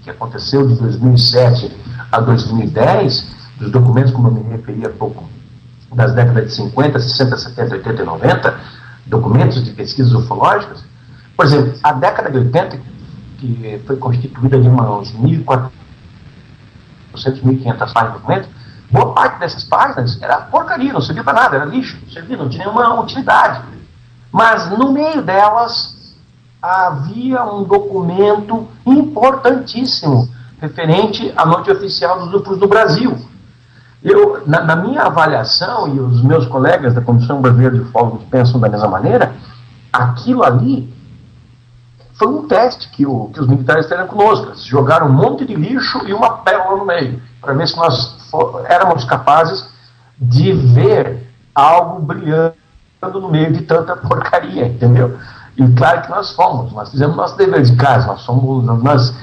que aconteceu de 2007 a 2010, dos documentos, como eu me referi há pouco, das décadas de 50, 60, 70, 80 e 90, documentos de pesquisas ufológicas. Por exemplo, a década de 80, que foi constituída de uns 1.400, 1.500 páginas de documentos, boa parte dessas páginas era porcaria, não servia para nada, era lixo, não tinha nenhuma utilidade. Mas no meio delas havia um documento importantíssimo referente à noite oficial dos UFOs do Brasil. Na minha avaliação, e os meus colegas da Comissão Brasileira de Ufólogos pensam da mesma maneira, aquilo ali foi um teste que os militares fizeram conosco. Eles jogaram um monte de lixo e uma pérola no meio, para ver se nós éramos capazes de ver algo brilhando no meio de tanta porcaria, entendeu? E claro que nós fizemos nosso dever de casa, nós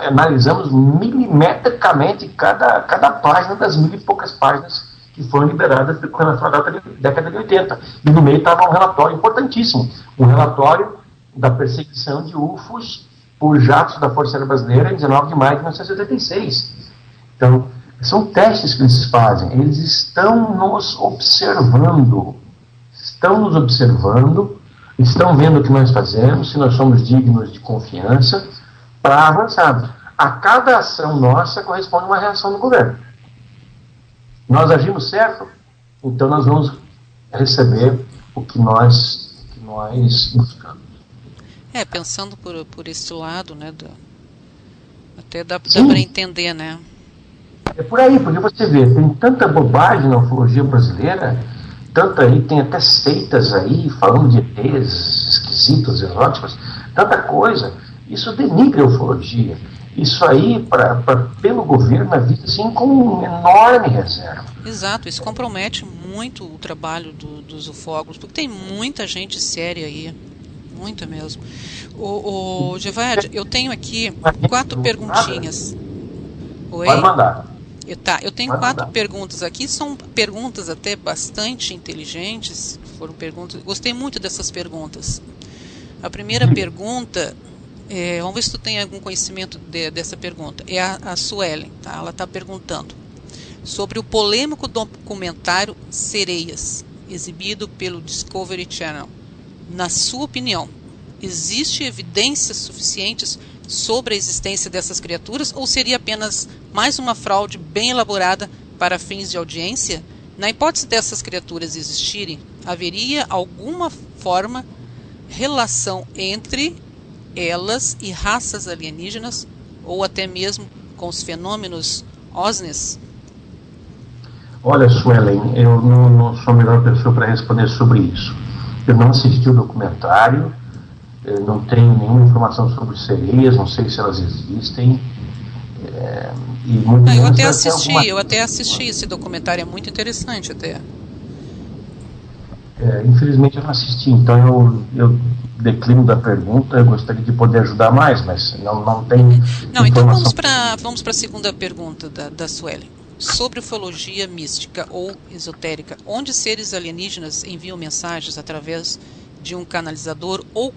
analisamos milimetricamente cada página das 1.000 e poucas páginas que que foram liberadas com relação à década de 80. E no meio estava um relatório importantíssimo, um relatório da perseguição de UFOs por jatos da Força Aérea Brasileira em 19 de maio de 1986. Então, são testes que eles fazem, eles estão nos observando, estão vendo o que nós fazemos, se nós somos dignos de confiança, para avançarmos. A cada ação nossa corresponde uma reação do governo. Nós agimos certo, então nós vamos receber o que nós buscamos. Pensando por esse lado, né, até dá para entender, né? É por aí, porque você vê, tem tanta bobagem na ufologia brasileira, tanto aí, tem até seitas aí, falando de ETs esquisitos, exóticos, tanta coisa. Isso denigra a ufologia. Isso aí, pelo governo, é visto assim com enorme reserva. Exato, isso compromete muito o trabalho dos ufólogos, porque tem muita gente séria aí, muita mesmo. Gevad, eu tenho aqui 4 perguntinhas. Oi? Pode mandar. Eu tenho 4 perguntas aqui, são perguntas até bastante inteligentes, foram perguntas, gostei muito dessas perguntas. A primeira pergunta, vamos ver se tu tem algum conhecimento dessa pergunta, é a Suelen, tá? Ela está perguntando sobre o polêmico documentário Sereias, exibido pelo Discovery Channel. Na sua opinião, existe evidências suficientes sobre a existência dessas criaturas ou seria apenas mais uma fraude bem elaborada para fins de audiência? Na hipótese dessas criaturas existirem, haveria alguma relação entre elas e raças alienígenas ou até mesmo com os fenômenos OSNIs? Olha, Suelen, eu não sou a melhor pessoa para responder sobre isso. Eu não assisti o documentário, eu não tenho nenhuma informação sobre sereias, não sei se elas existem. Eu até assisti esse documentário, é muito interessante até. Infelizmente eu não assisti, então eu declino da pergunta, eu gostaria de poder ajudar mais, mas não tem informação. Então vamos para a segunda pergunta da Suelen. Sobre ufologia mística ou esotérica, onde seres alienígenas enviam mensagens através de um canalizador ou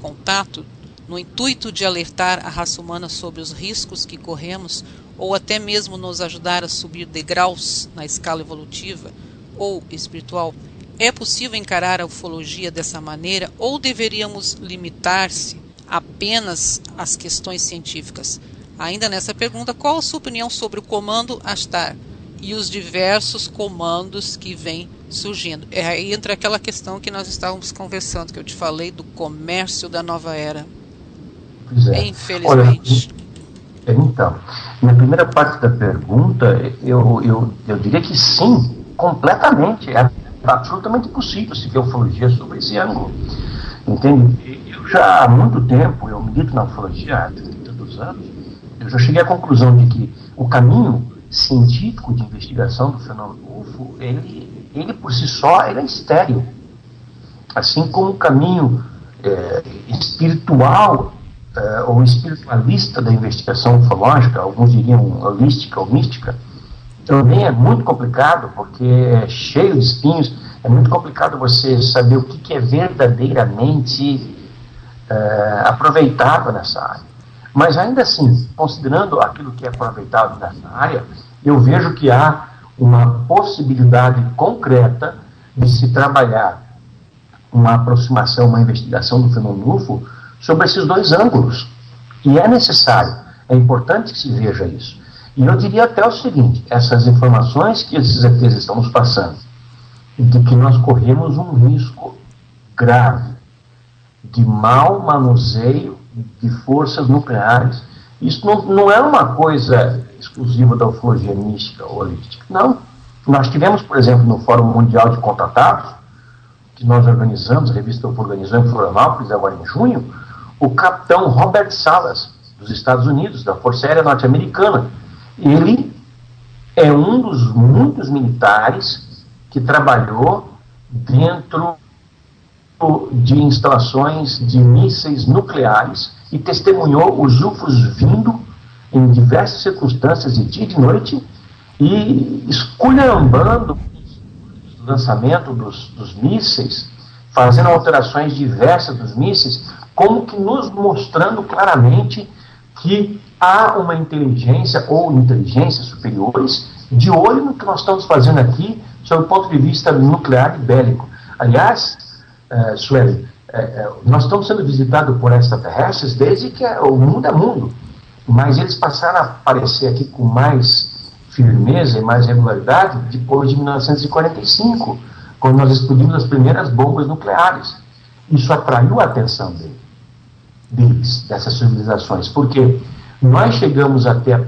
contato no intuito de alertar a raça humana sobre os riscos que corremos ou até mesmo nos ajudar a subir degraus na escala evolutiva ou espiritual, é possível encarar a ufologia dessa maneira ou deveríamos limitar-se apenas às questões científicas? Ainda nessa pergunta, qual a sua opinião sobre o comando Ashtar e os diversos comandos que vêm surgindo? Aí entra aquela questão que nós estávamos conversando, que eu te falei do comércio da nova era. Pois é. Infelizmente. Olha, então, na primeira parte da pergunta, eu diria que sim, completamente. É absolutamente possível se ver ufologia sobre esse ângulo. Entende? Eu já há muito tempo, eu milito na ufologia há 32 anos, eu já cheguei à conclusão de que o caminho científico de investigação do fenômeno UFO, ele por si só, ele é estéril. Assim como o caminho espiritual ou espiritualista da investigação ufológica, alguns diriam holística ou mística, também é muito complicado, porque é cheio de espinhos, é muito complicado você saber o que é verdadeiramente aproveitado nessa área. Mas ainda assim, considerando aquilo que é aproveitado nessa área, eu vejo que há uma possibilidade concreta de se trabalhar uma aproximação, uma investigação do fenômeno UFO sobre esses 2 ângulos. E é necessário, é importante que se veja isso. E eu diria até o seguinte, essas informações que esses ETs estão nos passando, de que nós corremos um risco grave de mau manuseio de forças nucleares. Isso não é uma coisa exclusiva da ufologia mística ou holística. Não. Nós tivemos, por exemplo, no Fórum Mundial de Contatados, que nós organizamos, a revista UFO organizou em Florianópolis, agora em junho, o capitão Robert Salas, dos Estados Unidos, da Força Aérea Norte-Americana. Ele é um dos muitos militares que trabalhou dentro de instalações de mísseis nucleares e testemunhou os UFOs vindo em diversas circunstâncias de dia e de noite e esculhambando o lançamento dos mísseis, fazendo alterações diversas dos mísseis, como que nos mostrando claramente que há uma inteligência ou inteligências superiores de olho no que nós estamos fazendo aqui, sob o ponto de vista nuclear e bélico. Aliás, Sueli, nós estamos sendo visitados por extraterrestres desde que o mundo é mundo, mas eles passaram a aparecer aqui com mais firmeza e mais regularidade depois de 1945, quando nós explodimos as primeiras bombas nucleares. Isso atraiu a atenção deles, dessas civilizações, porque nós chegamos a ter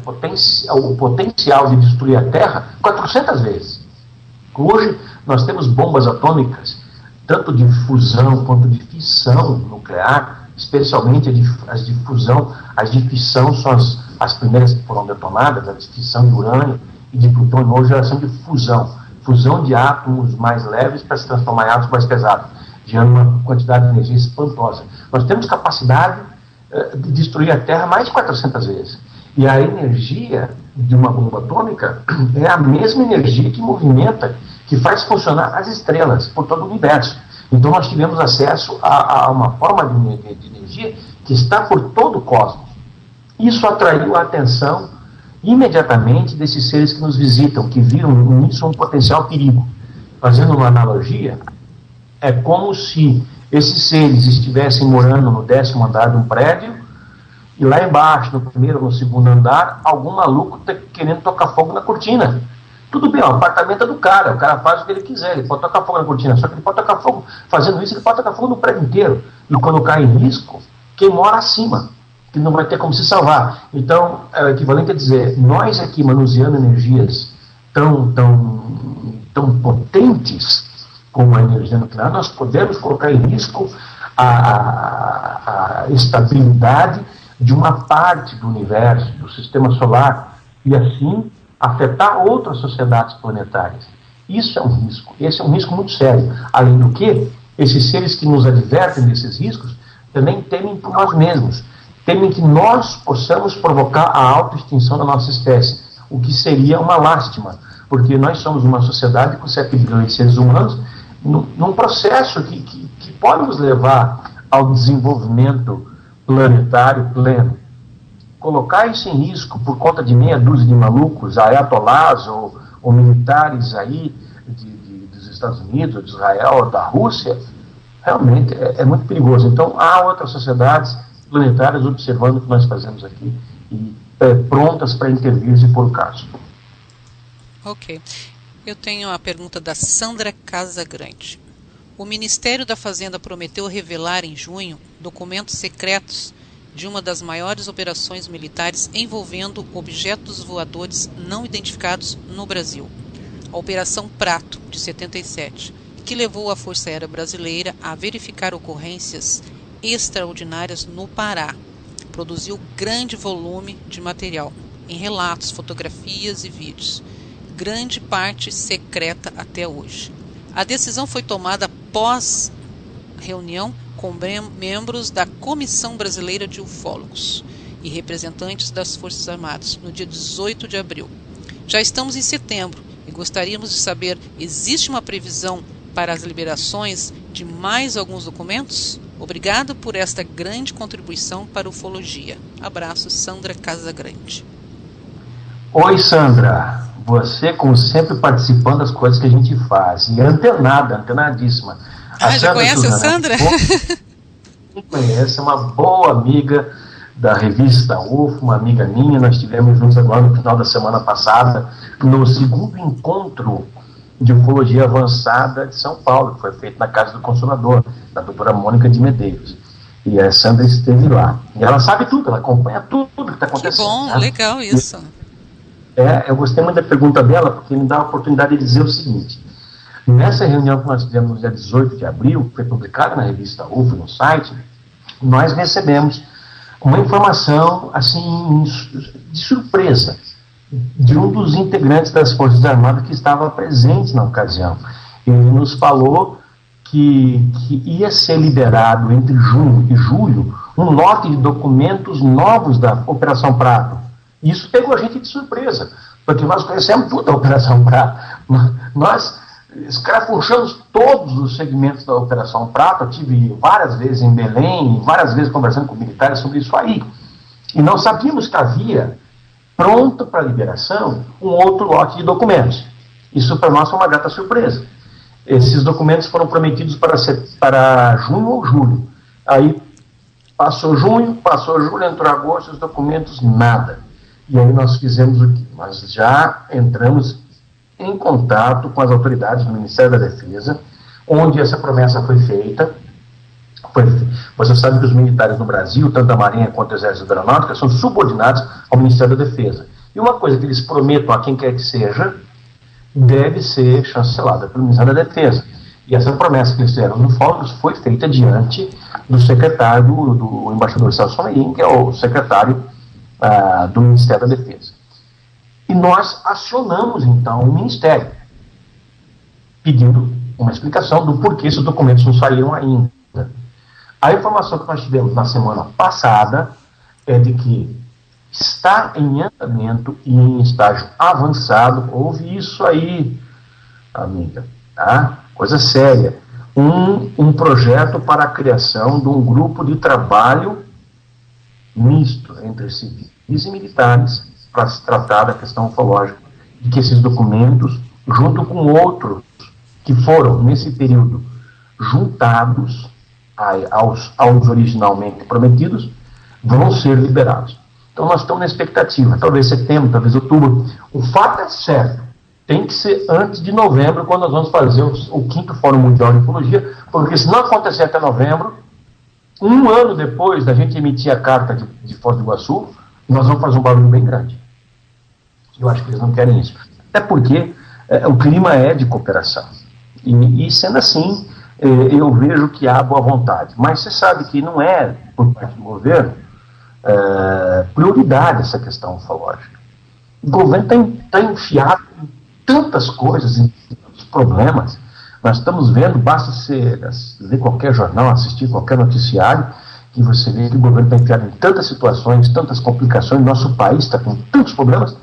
o potencial de destruir a Terra 400 vezes. Hoje nós temos bombas atômicas, tanto de fusão quanto de fissão nuclear, especialmente as de fusão. As de fissão são as primeiras que foram detonadas, a de fissão de urânio e de plutônio. Hoje elas são de fusão de átomos mais leves para se transformar em átomos mais pesados, gerando uma quantidade de energia espantosa. Nós temos capacidade de destruir a Terra mais de 400 vezes. E a energia de uma bomba atômica é a mesma energia que movimenta, que faz funcionar as estrelas por todo o universo. Então nós tivemos acesso a uma forma de energia que está por todo o cosmos. Isso atraiu a atenção imediatamente desses seres que nos visitam, que viram nisso um potencial perigo. Fazendo uma analogia, é como se esses seres estivessem morando no 10º andar de um prédio e lá embaixo, no primeiro ou no segundo andar, algum maluco está querendo tocar fogo na cortina. Tudo bem, o apartamento é do cara, o cara faz o que ele quiser, ele pode tocar fogo na cortina, só que ele pode tocar fogo, fazendo isso, ele pode tocar fogo no prédio inteiro. E quando cai em risco, quem mora acima, que não vai ter como se salvar. Então, é o equivalente a dizer, nós aqui manuseando energias tão potentes como a energia nuclear, nós podemos colocar em risco a estabilidade de uma parte do universo, do sistema solar, e assim afetar outras sociedades planetárias. Isso é um risco. Esse é um risco muito sério. Além do que, esses seres que nos advertem desses riscos também temem por nós mesmos. Temem que nós possamos provocar a autoextinção da nossa espécie, o que seria uma lástima, porque nós somos uma sociedade com 7 bilhões de seres humanos, num processo que pode nos levar ao desenvolvimento planetário pleno. Colocar isso em risco por conta de meia dúzia de malucos, ayatolás ou militares aí dos Estados Unidos, de Israel, da Rússia, realmente é muito perigoso. Então há outras sociedades planetárias observando o que nós fazemos aqui e prontas para intervir se for o caso. Ok. Eu tenho a pergunta da Sandra Casagrande. O Ministério da Fazenda prometeu revelar em junho documentos secretos de uma das maiores operações militares envolvendo objetos voadores não identificados no Brasil, a Operação Prato, de 77, que levou a Força Aérea Brasileira a verificar ocorrências extraordinárias no Pará. Produziu grande volume de material, em relatos, fotografias e vídeos, grande parte secreta até hoje. A decisão foi tomada após reunião com membros da Comissão Brasileira de Ufólogos e representantes das Forças Armadas, no dia 18 de abril. Já estamos em setembro e gostaríamos de saber, existe uma previsão para as liberações de mais alguns documentos? Obrigado por esta grande contribuição para a ufologia. Abraço, Sandra Casagrande. Oi, Sandra. Você, como sempre, participando das coisas que a gente faz. E antenadíssima. Já conhece a Sandra? Me conhece, é uma boa amiga da revista UFO, uma amiga minha. Nós estivemos juntos agora no final da semana passada, no segundo encontro de ufologia avançada de São Paulo, que foi feito na Casa do Consolador, da doutora Mônica de Medeiros. E a Sandra esteve lá. E ela sabe tudo, ela acompanha tudo que está acontecendo. Que bom, né? Legal isso. Eu gostei muito da pergunta dela, porque me dá a oportunidade de dizer o seguinte. Nessa reunião que nós tivemos no dia 18 de abril, que foi publicada na revista UFO, no site, nós recebemos uma informação, assim, de surpresa, de um dos integrantes das Forças Armadas que estava presente na ocasião. Ele nos falou que ia ser liberado entre junho e julho um lote de documentos novos da Operação Prato. Isso pegou a gente de surpresa. porque nós conhecemos tudo da Operação Prato. Nós escrafunchamos todos os segmentos da Operação Prato. Eu tive várias vezes em Belém, várias vezes conversando com militares sobre isso aí. E não sabíamos que havia pronto para liberação um outro lote de documentos. Isso para nós foi uma grata surpresa. Esses documentos foram prometidos para junho ou julho. Aí passou junho, passou julho, entrou agosto, os documentos, nada. E aí nós fizemos o quê? Nós já entramos em contato com as autoridades do Ministério da Defesa, onde essa promessa foi feita. Você sabe que os militares no Brasil, tanto a Marinha quanto o Exército da Aeronáutica, são subordinados ao Ministério da Defesa. E uma coisa que eles prometam a quem quer que seja, deve ser chancelada pelo Ministério da Defesa. E essa promessa que eles fizeram no Fórum foi feita diante do secretário, do embaixador Celso Amorim, que é o secretário do Ministério da Defesa. E nós acionamos, então, o Ministério, pedindo uma explicação do porquê esses documentos não saíram ainda. A informação que nós tivemos na semana passada é de que está em andamento e em estágio avançado. Houve isso aí, amiga, tá? Coisa séria. Um projeto para a criação de um grupo de trabalho misto entre civis e militares para se tratar da questão ufológica, e que esses documentos, junto com outros que foram, nesse período, juntados aos originalmente prometidos, vão ser liberados. Então nós estamos na expectativa, talvez setembro, talvez outubro. O fato é certo, tem que ser antes de novembro, quando nós vamos fazer o 5º Fórum Mundial de Ufologia, porque se não acontecer até novembro, um ano depois da gente emitir a carta de Foz do Iguaçu, nós vamos fazer um barulho bem grande. Eu acho que eles não querem isso. Até porque o clima é de cooperação. E sendo assim, eu vejo que há boa vontade. Mas você sabe que não é, por parte do governo, prioridade essa questão ufológica. O governo está enfiado em tantas coisas, em tantos problemas. Nós estamos vendo, basta você ler qualquer jornal, assistir qualquer noticiário, que você vê que o governo está enfiado em tantas situações, tantas complicações, nosso país está com tantos problemas,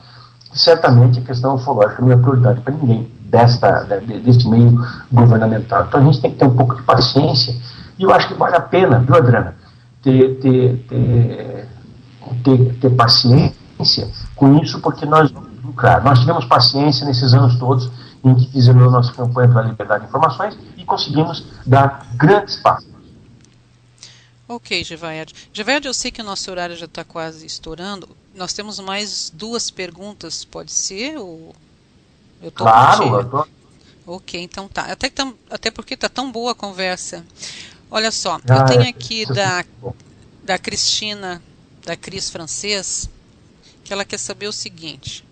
que certamente a questão ufológica não é prioridade para ninguém deste meio governamental. Então a gente tem que ter um pouco de paciência, e eu acho que vale a pena, viu, Adriana, ter paciência com isso, porque nós vamos lucrar. Nós tivemos paciência nesses anos todos em que fizemos a nossa campanha pela liberdade de informações e conseguimos dar grandes passos. Ok, Gevaerd. Gevaerd, eu sei que o nosso horário já está quase estourando. Nós temos mais 2 perguntas, pode ser? Ou... eu tô claro, eu tô... Ok, então tá. Até porque está tão boa a conversa. Olha só, eu tenho aqui da Cristina, da Cris Francês, que ela quer saber o seguinte,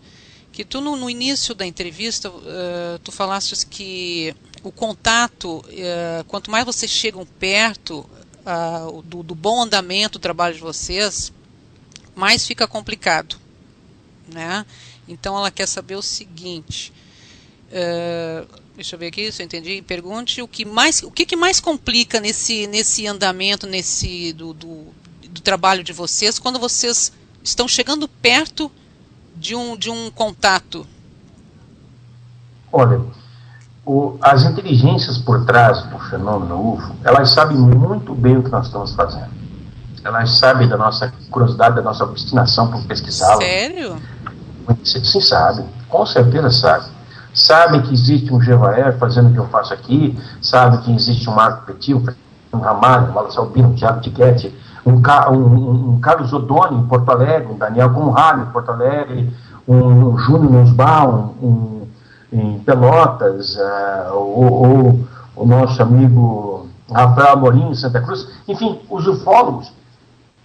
que tu no início da entrevista, tu falaste que o contato, quanto mais vocês chegam perto do bom andamento do trabalho de vocês, mais fica complicado, né? Então ela quer saber o seguinte, deixa eu ver aqui se eu entendi, pergunte o que mais complica nesse andamento, do trabalho de vocês, quando vocês estão chegando perto de um contato. Olha, as inteligências por trás do fenômeno UFO, elas sabem muito bem o que nós estamos fazendo. Elas sabem da nossa curiosidade, da nossa obstinação por pesquisá-lo. Sério? Sim, sabem. Com certeza sabem. Sabem que existe um Gevaerd fazendo o que eu faço aqui, sabem que existe um Marco Petit, um Ramalho, um Wallace Albino, um Thiago Tiquete, um Carlos Odoni em Porto Alegre, um Daniel Conrado em Porto Alegre, um Júnior Nussbaum em Pelotas, o nosso amigo Rafael Amorim em Santa Cruz. Enfim, os ufólogos,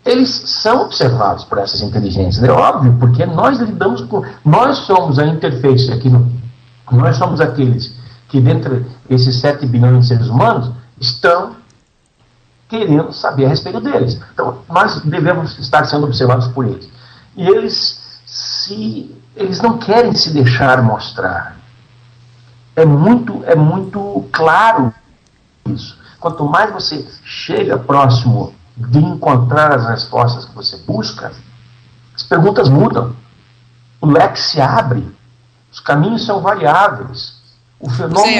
eles são observados por essas inteligências. É óbvio, porque nós lidamos com... nós somos a interface aqui, nós somos aqueles que, dentre esses 7 bilhões de seres humanos, estão querendo saber a respeito deles. Então, nós devemos estar sendo observados por eles. E eles não querem se deixar mostrar. É muito claro isso. Quanto mais você chega próximo de encontrar as respostas que você busca, as perguntas mudam. O leque se abre. Os caminhos são variáveis. O fenômeno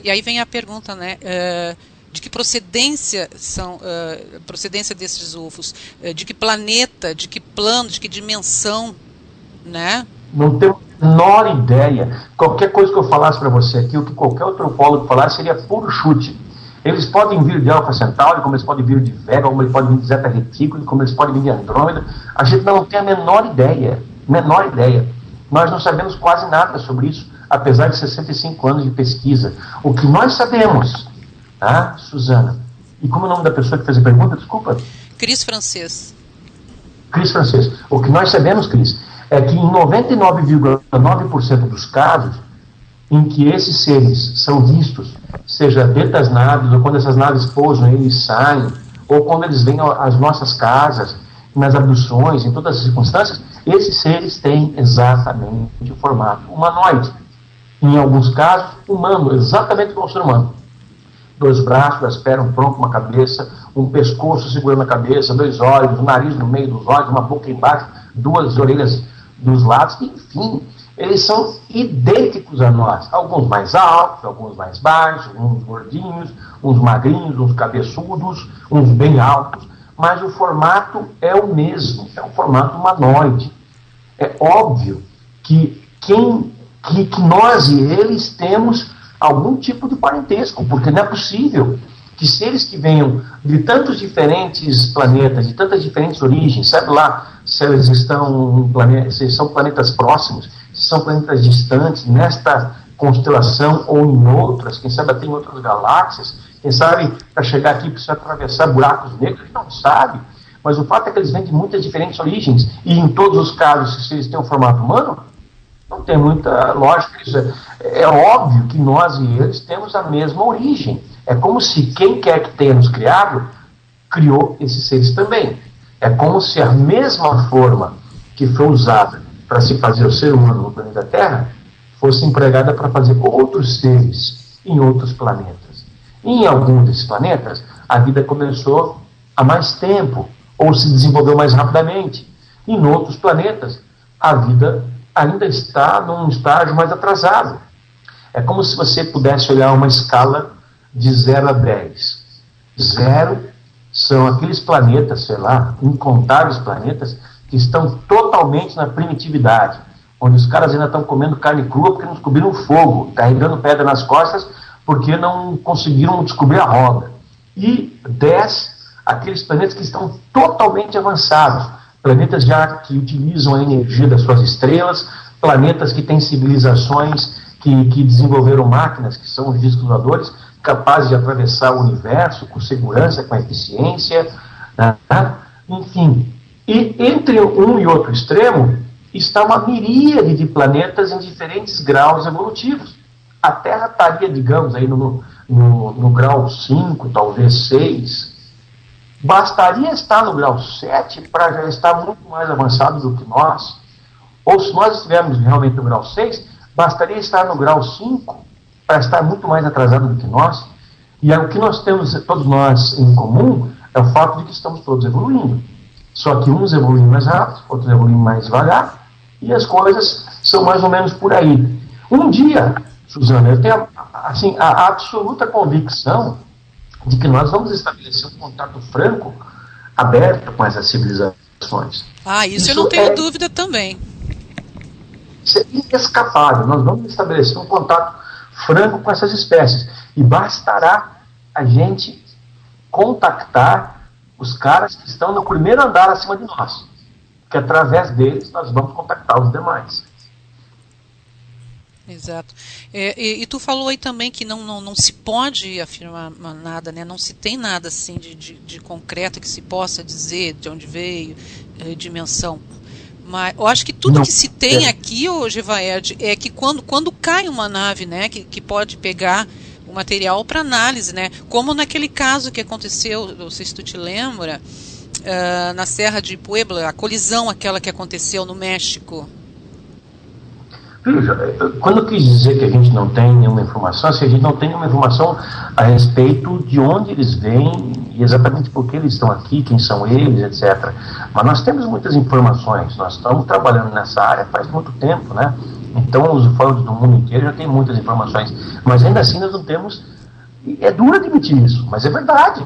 e aí vem a pergunta, né? De que procedência são procedência desses UFOs? De que planeta? De que plano? De que dimensão? Né? Não tenho a menor ideia. Qualquer coisa que eu falasse para você aqui, o que qualquer antropólogo falasse, seria puro chute. Eles podem vir de Alfa Centauri, como eles podem vir de Vega, como eles podem vir de Zeta Reticuli, como eles podem vir de Andrômeda. A gente não tem a menor ideia. Menor ideia. Nós não sabemos quase nada sobre isso, apesar de 65 anos de pesquisa. O que nós sabemos, tá, Suzana? E como é o nome da pessoa que fez a pergunta? Desculpa. Cris Francês. Cris Francês. O que nós sabemos, Cris, é que em 99,9% dos casos em que esses seres são vistos, seja dentro das naves, ou quando essas naves pousam, eles saem, ou quando eles vêm às nossas casas, nas abduções, em todas as circunstâncias, esses seres têm exatamente o formato humanoide. Em alguns casos, humano, exatamente como o ser humano. 2 braços, 2 pernas, um tronco, uma cabeça, um pescoço segurando a cabeça, 2 olhos, um nariz no meio dos olhos, uma boca embaixo, 2 orelhas dos lados, enfim, eles são idênticos a nós. Alguns mais altos, alguns mais baixos, uns gordinhos, uns magrinhos, uns cabeçudos, uns bem altos, mas o formato é o mesmo, é um formato humanoide. É óbvio que nós e eles temos algum tipo de parentesco, porque não é possível que seres que venham de tantos diferentes planetas, de tantas diferentes origens, sabe lá se eles se são planetas próximos, se são planetas distantes, nesta constelação ou em outras, quem sabe até em outras galáxias, quem sabe para chegar aqui precisa atravessar buracos negros, a gente não sabe, mas o fato é que eles vêm de muitas diferentes origens, e em todos os casos, se eles têm um formato humano, não tem muita lógica. Isso é óbvio que nós e eles temos a mesma origem. É como se quem quer que tenha nos criado, criou esses seres também. É como se a mesma forma que foi usada para se fazer o ser humano no planeta Terra, fosse empregada para fazer outros seres em outros planetas. E em alguns desses planetas, a vida começou há mais tempo, ou se desenvolveu mais rapidamente. Em outros planetas, a vida ainda está num estágio mais atrasado. É como se você pudesse olhar uma escala de 0 a 10. 0 são aqueles planetas, sei lá, incontáveis planetas, que estão totalmente na primitividade, onde os caras ainda estão comendo carne crua porque não descobriram o fogo, carregando pedra nas costas porque não conseguiram descobrir a roda. E 10, aqueles planetas que estão totalmente avançados, planetas já que utilizam a energia das suas estrelas, planetas que têm civilizações que desenvolveram máquinas, que são os discos voadores, capazes de atravessar o universo com segurança, com eficiência, né? Enfim. E entre um e outro extremo está uma miríade de planetas em diferentes graus evolutivos. A Terra estaria, digamos, aí no grau 5, talvez 6. Bastaria estar no grau 7 para já estar muito mais avançado do que nós. Ou se nós estivermos realmente no grau 6, bastaria estar no grau 5 para estar muito mais atrasado do que nós. E o que nós temos, todos nós, em comum, é o fato de que estamos todos evoluindo. Só que uns evoluem mais rápido, outros evoluem mais devagar, e as coisas são mais ou menos por aí. Um dia, Suzana, eu tenho assim, a absoluta convicção de que nós vamos estabelecer um contato franco, aberto com essas civilizações. Isso eu não tenho dúvida também. Isso é inescapável. Nós vamos estabelecer um contato franco com essas espécies. E bastará a gente contactar os caras que estão no primeiro andar acima de nós. Que através deles nós vamos contactar os demais. Exato. E tu falou aí também que não se pode afirmar nada, né? Não se tem nada assim de concreto que se possa dizer de onde veio, dimensão. Mas eu acho que tudo que se tem aqui, Gevaerd, é que quando cai uma nave, né, que pode pegar o material para análise, né? Como naquele caso que aconteceu, não sei se tu te lembra, na Serra de Puebla, a colisão aquela que aconteceu no México. Veja, quando eu quis dizer que a gente não tem nenhuma informação, se a gente não tem nenhuma informação a respeito de onde eles vêm e exatamente por que eles estão aqui, quem são eles, etc. Mas nós temos muitas informações, nós estamos trabalhando nessa área faz muito tempo, né? Então os ufólogos do mundo inteiro já têm muitas informações, mas ainda assim nós não temos, é duro admitir isso, mas é verdade,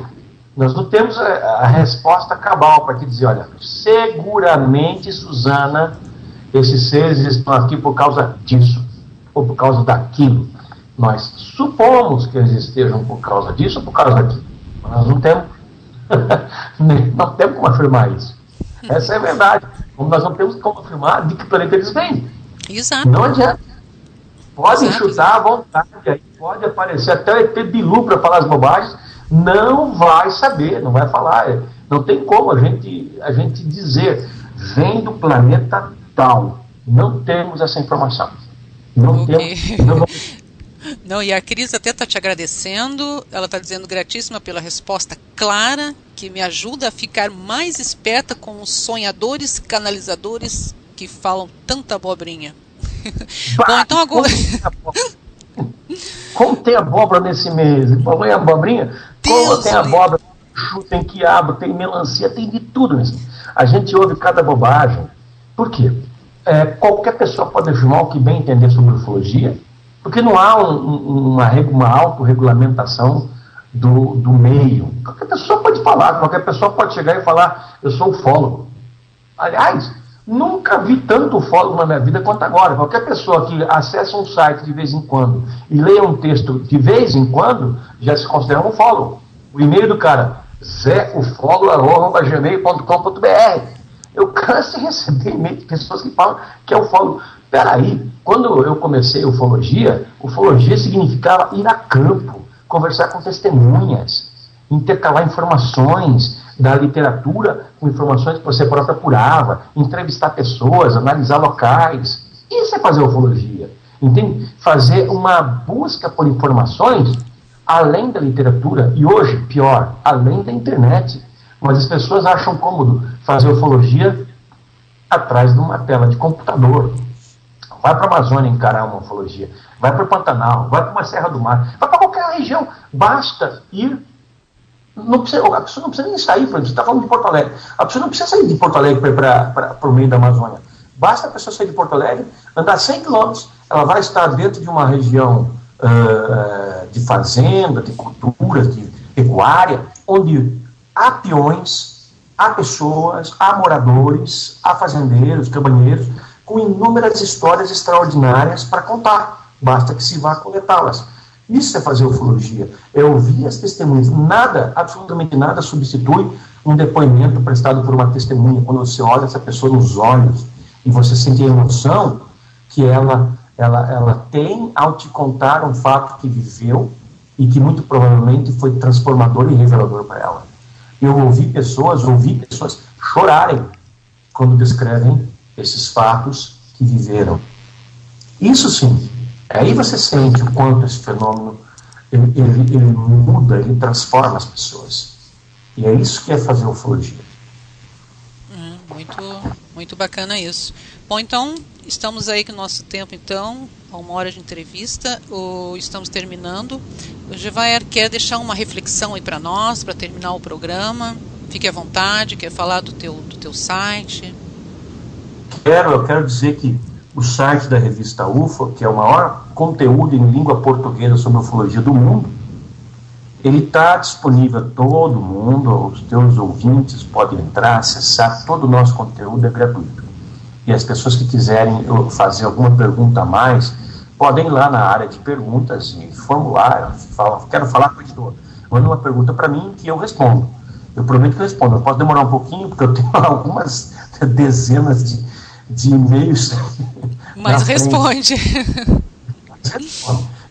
nós não temos a resposta cabal para te dizer, olha, seguramente, Suzana, esses seres estão aqui por causa disso, ou por causa daquilo. Nós supomos que eles estejam por causa disso ou por causa daquilo, mas nós não temos, não temos como afirmar isso. Essa é a verdade. Como nós não temos como afirmar de que planeta eles vêm. Exato. Não adianta. Pode chutar à vontade, aí pode aparecer até o ET Bilu para falar as bobagens, não vai saber, não vai falar. Não tem como a gente dizer, vem do planeta tal. Não temos essa informação. Não temos. Não, e a Cris até está te agradecendo, ela está dizendo gratíssima pela resposta clara, que me ajuda a ficar mais esperta com os sonhadores canalizadores que falam tanta abobrinha. Bom, então agora... Como tem abóbora nesse mês? Mamãe, abobrinha? Como tem abóbora, tem quiabo, tem melancia, tem de tudo mesmo. A gente ouve cada bobagem. Por quê? Qualquer pessoa pode afirmar o que bem entender sobre ufologia, porque não há uma autorregulamentação do meio. Qualquer pessoa pode falar, qualquer pessoa pode chegar e falar, eu sou ufólogo. Aliás, nunca vi tanto ufólogo na minha vida quanto agora. Qualquer pessoa que acessa um site de vez em quando e leia um texto de vez em quando, já se considera um ufólogo. O e-mail do cara, zeufólogo@gmail.com.br. Eu canso de receber e-mail de pessoas que falam que é ufólogo. Peraí, quando eu comecei ufologia significava ir a campo, conversar com testemunhas, intercalar informações da literatura com informações que você próprio apurava, entrevistar pessoas, analisar locais. Isso é fazer ufologia, entende? Fazer uma busca por informações além da literatura e hoje, pior, além da internet. Mas as pessoas acham cômodo fazer ufologia atrás de uma tela de computador. Vai para a Amazônia encarar uma ufologia, vai para o Pantanal, vai para uma Serra do Mar, vai para qualquer região, basta ir. Não precisa, a pessoa não precisa nem sair, por exemplo, você está falando de Porto Alegre, a pessoa não precisa sair de Porto Alegre para o meio da Amazônia, basta a pessoa sair de Porto Alegre, andar 100 quilômetros, ela vai estar dentro de uma região de fazenda, de cultura, de pecuária, onde há peões, há pessoas, há moradores, há fazendeiros, cabanheiros, com inúmeras histórias extraordinárias para contar. Basta que se vá coletá-las. Isso é fazer ufologia. É ouvir as testemunhas. Nada, absolutamente nada, substitui um depoimento prestado por uma testemunha. Quando você olha essa pessoa nos olhos e você sente a emoção que ela tem ao te contar um fato que viveu e que muito provavelmente foi transformador e revelador para ela. Eu ouvi pessoas chorarem quando descrevem esses fatos que viveram. Isso sim, aí você sente o quanto esse fenômeno ele muda, ele transforma as pessoas. E é isso que é fazer ufologia. Muito bacana isso. Bom, então, estamos aí com o nosso tempo, então, a 1 hora de entrevista, estamos terminando. O Gevaer quer deixar uma reflexão aí para nós, para terminar o programa. Fique à vontade, quer falar do teu site. Eu quero dizer que o site da revista UFO, que é o maior conteúdo em língua portuguesa sobre ufologia do mundo, ele está disponível a todo mundo, os teus ouvintes podem entrar, acessar, todo o nosso conteúdo é gratuito. E as pessoas que quiserem fazer alguma pergunta a mais, podem ir lá na área de perguntas e formular, quero falar com o editor, manda uma pergunta para mim que eu respondo. Eu prometo que eu respondo, eu posso demorar um pouquinho, porque eu tenho algumas dezenas de e-mails. Mas responde.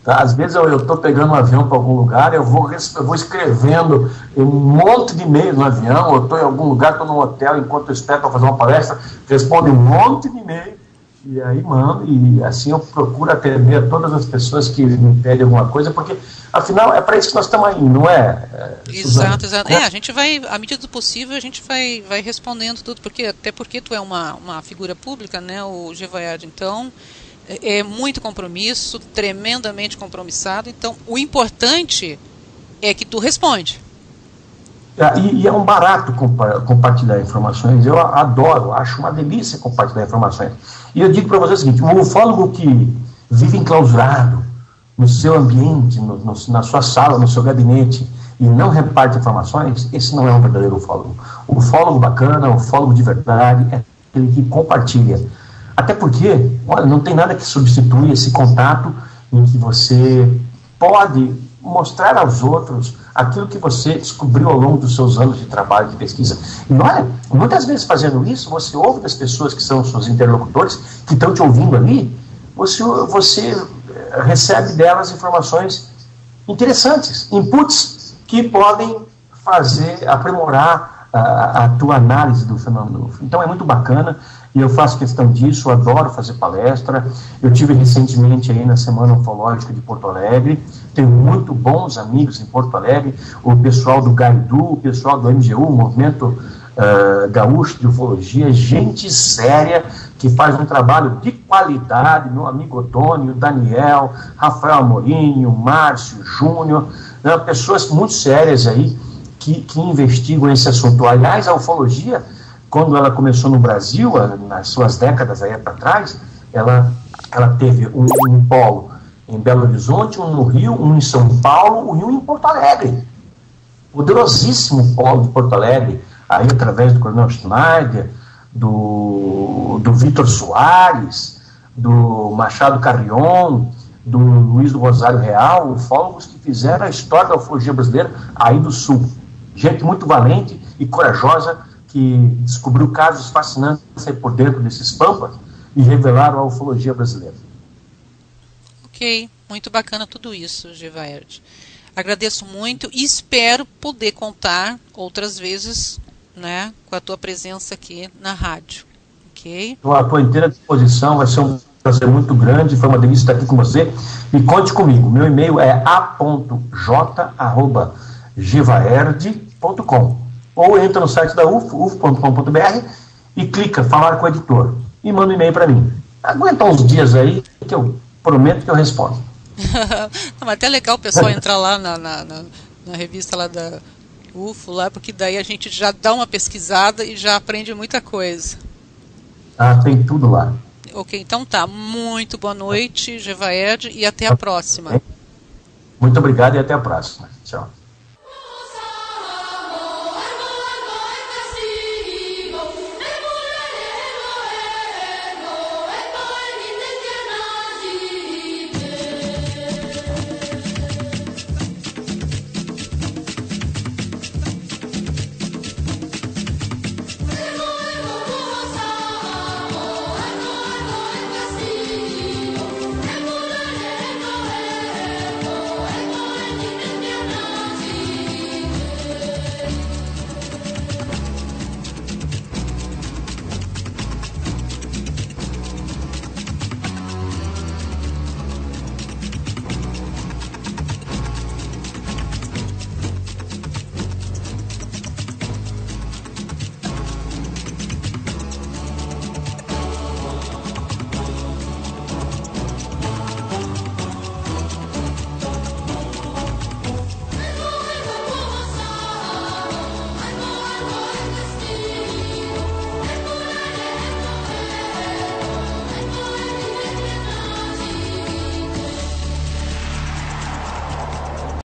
Tá? Às vezes eu estou pegando um avião para algum lugar, eu vou escrevendo um monte de e-mails no avião, eu estou em algum lugar, estou num hotel, enquanto eu espero para fazer uma palestra, respondo um monte de e-mail, e aí mando, e assim eu procuro atender a todas as pessoas que me pedem alguma coisa, porque afinal é para isso que nós estamos aí, não é? Exato. A gente vai, à medida do possível, a gente vai respondendo tudo, até porque tu é uma figura pública, né, o Gevaer, então é muito compromisso, tremendamente compromissado, então o importante é que tu responde. E é um barato compartilhar informações. Eu adoro, acho uma delícia compartilhar informações. E eu digo para você o seguinte: o ufólogo que vive enclausurado no seu ambiente, na sua sala, no seu gabinete, e não reparte informações, esse não é um verdadeiro ufólogo. O ufólogo bacana, o ufólogo de verdade, é aquele que compartilha. Até porque, olha, não tem nada que substitui esse contato em que você pode mostrar aos outros aquilo que você descobriu ao longo dos seus anos de trabalho, de pesquisa. E olha, muitas vezes fazendo isso, você ouve das pessoas que são seus interlocutores, que estão te ouvindo ali, você recebe delas informações interessantes, inputs que podem aprimorar a tua análise do fenômeno. Então é muito bacana, e eu faço questão disso, eu adoro fazer palestra. Eu tive recentemente aí na Semana Ufológica de Porto Alegre, tenho muito bons amigos em Porto Alegre, o pessoal do GAIDU, o pessoal do MGU, o Movimento Gaúcho de Ufologia, gente séria, que faz um trabalho de qualidade, meu amigo Otônio, Daniel, Rafael Amorim, o Márcio, Júnior, né, pessoas muito sérias aí, que investigam esse assunto. Aliás, a ufologia, quando ela começou no Brasil, nas suas décadas aí para trás, ela teve um polo em Belo Horizonte, um no Rio, um em São Paulo, e um em Porto Alegre. Poderosíssimo polo de Porto Alegre, aí através do Coronel Schneider, do Vitor Soares, do Machado Carrion, do Luiz do Rosário Real, ufólogos que fizeram a história da ufologia brasileira aí do Sul. Gente muito valente e corajosa, que descobriu casos fascinantes por dentro desses pampas e revelaram a ufologia brasileira. Ok, muito bacana tudo isso, Givaerd. Agradeço muito e espero poder contar outras vezes, né, com a tua presença aqui na rádio. Ok? Estou à tua inteira disposição, vai ser um prazer muito grande, foi uma delícia estar aqui com você. E conte comigo, meu e-mail é a.j@givaerd.com, ou entra no site da ufo.com.br e clica falar com o editor e manda um e-mail para mim. Aguenta uns dias aí que eu prometo que eu respondo. Não, até legal o pessoal entrar lá na revista lá da UFO, lá, porque daí a gente já dá uma pesquisada e já aprende muita coisa. Tem tudo lá. Ok, então tá. Muito boa noite, Givaerd, e até a próxima. Muito obrigado e até a próxima. Tchau.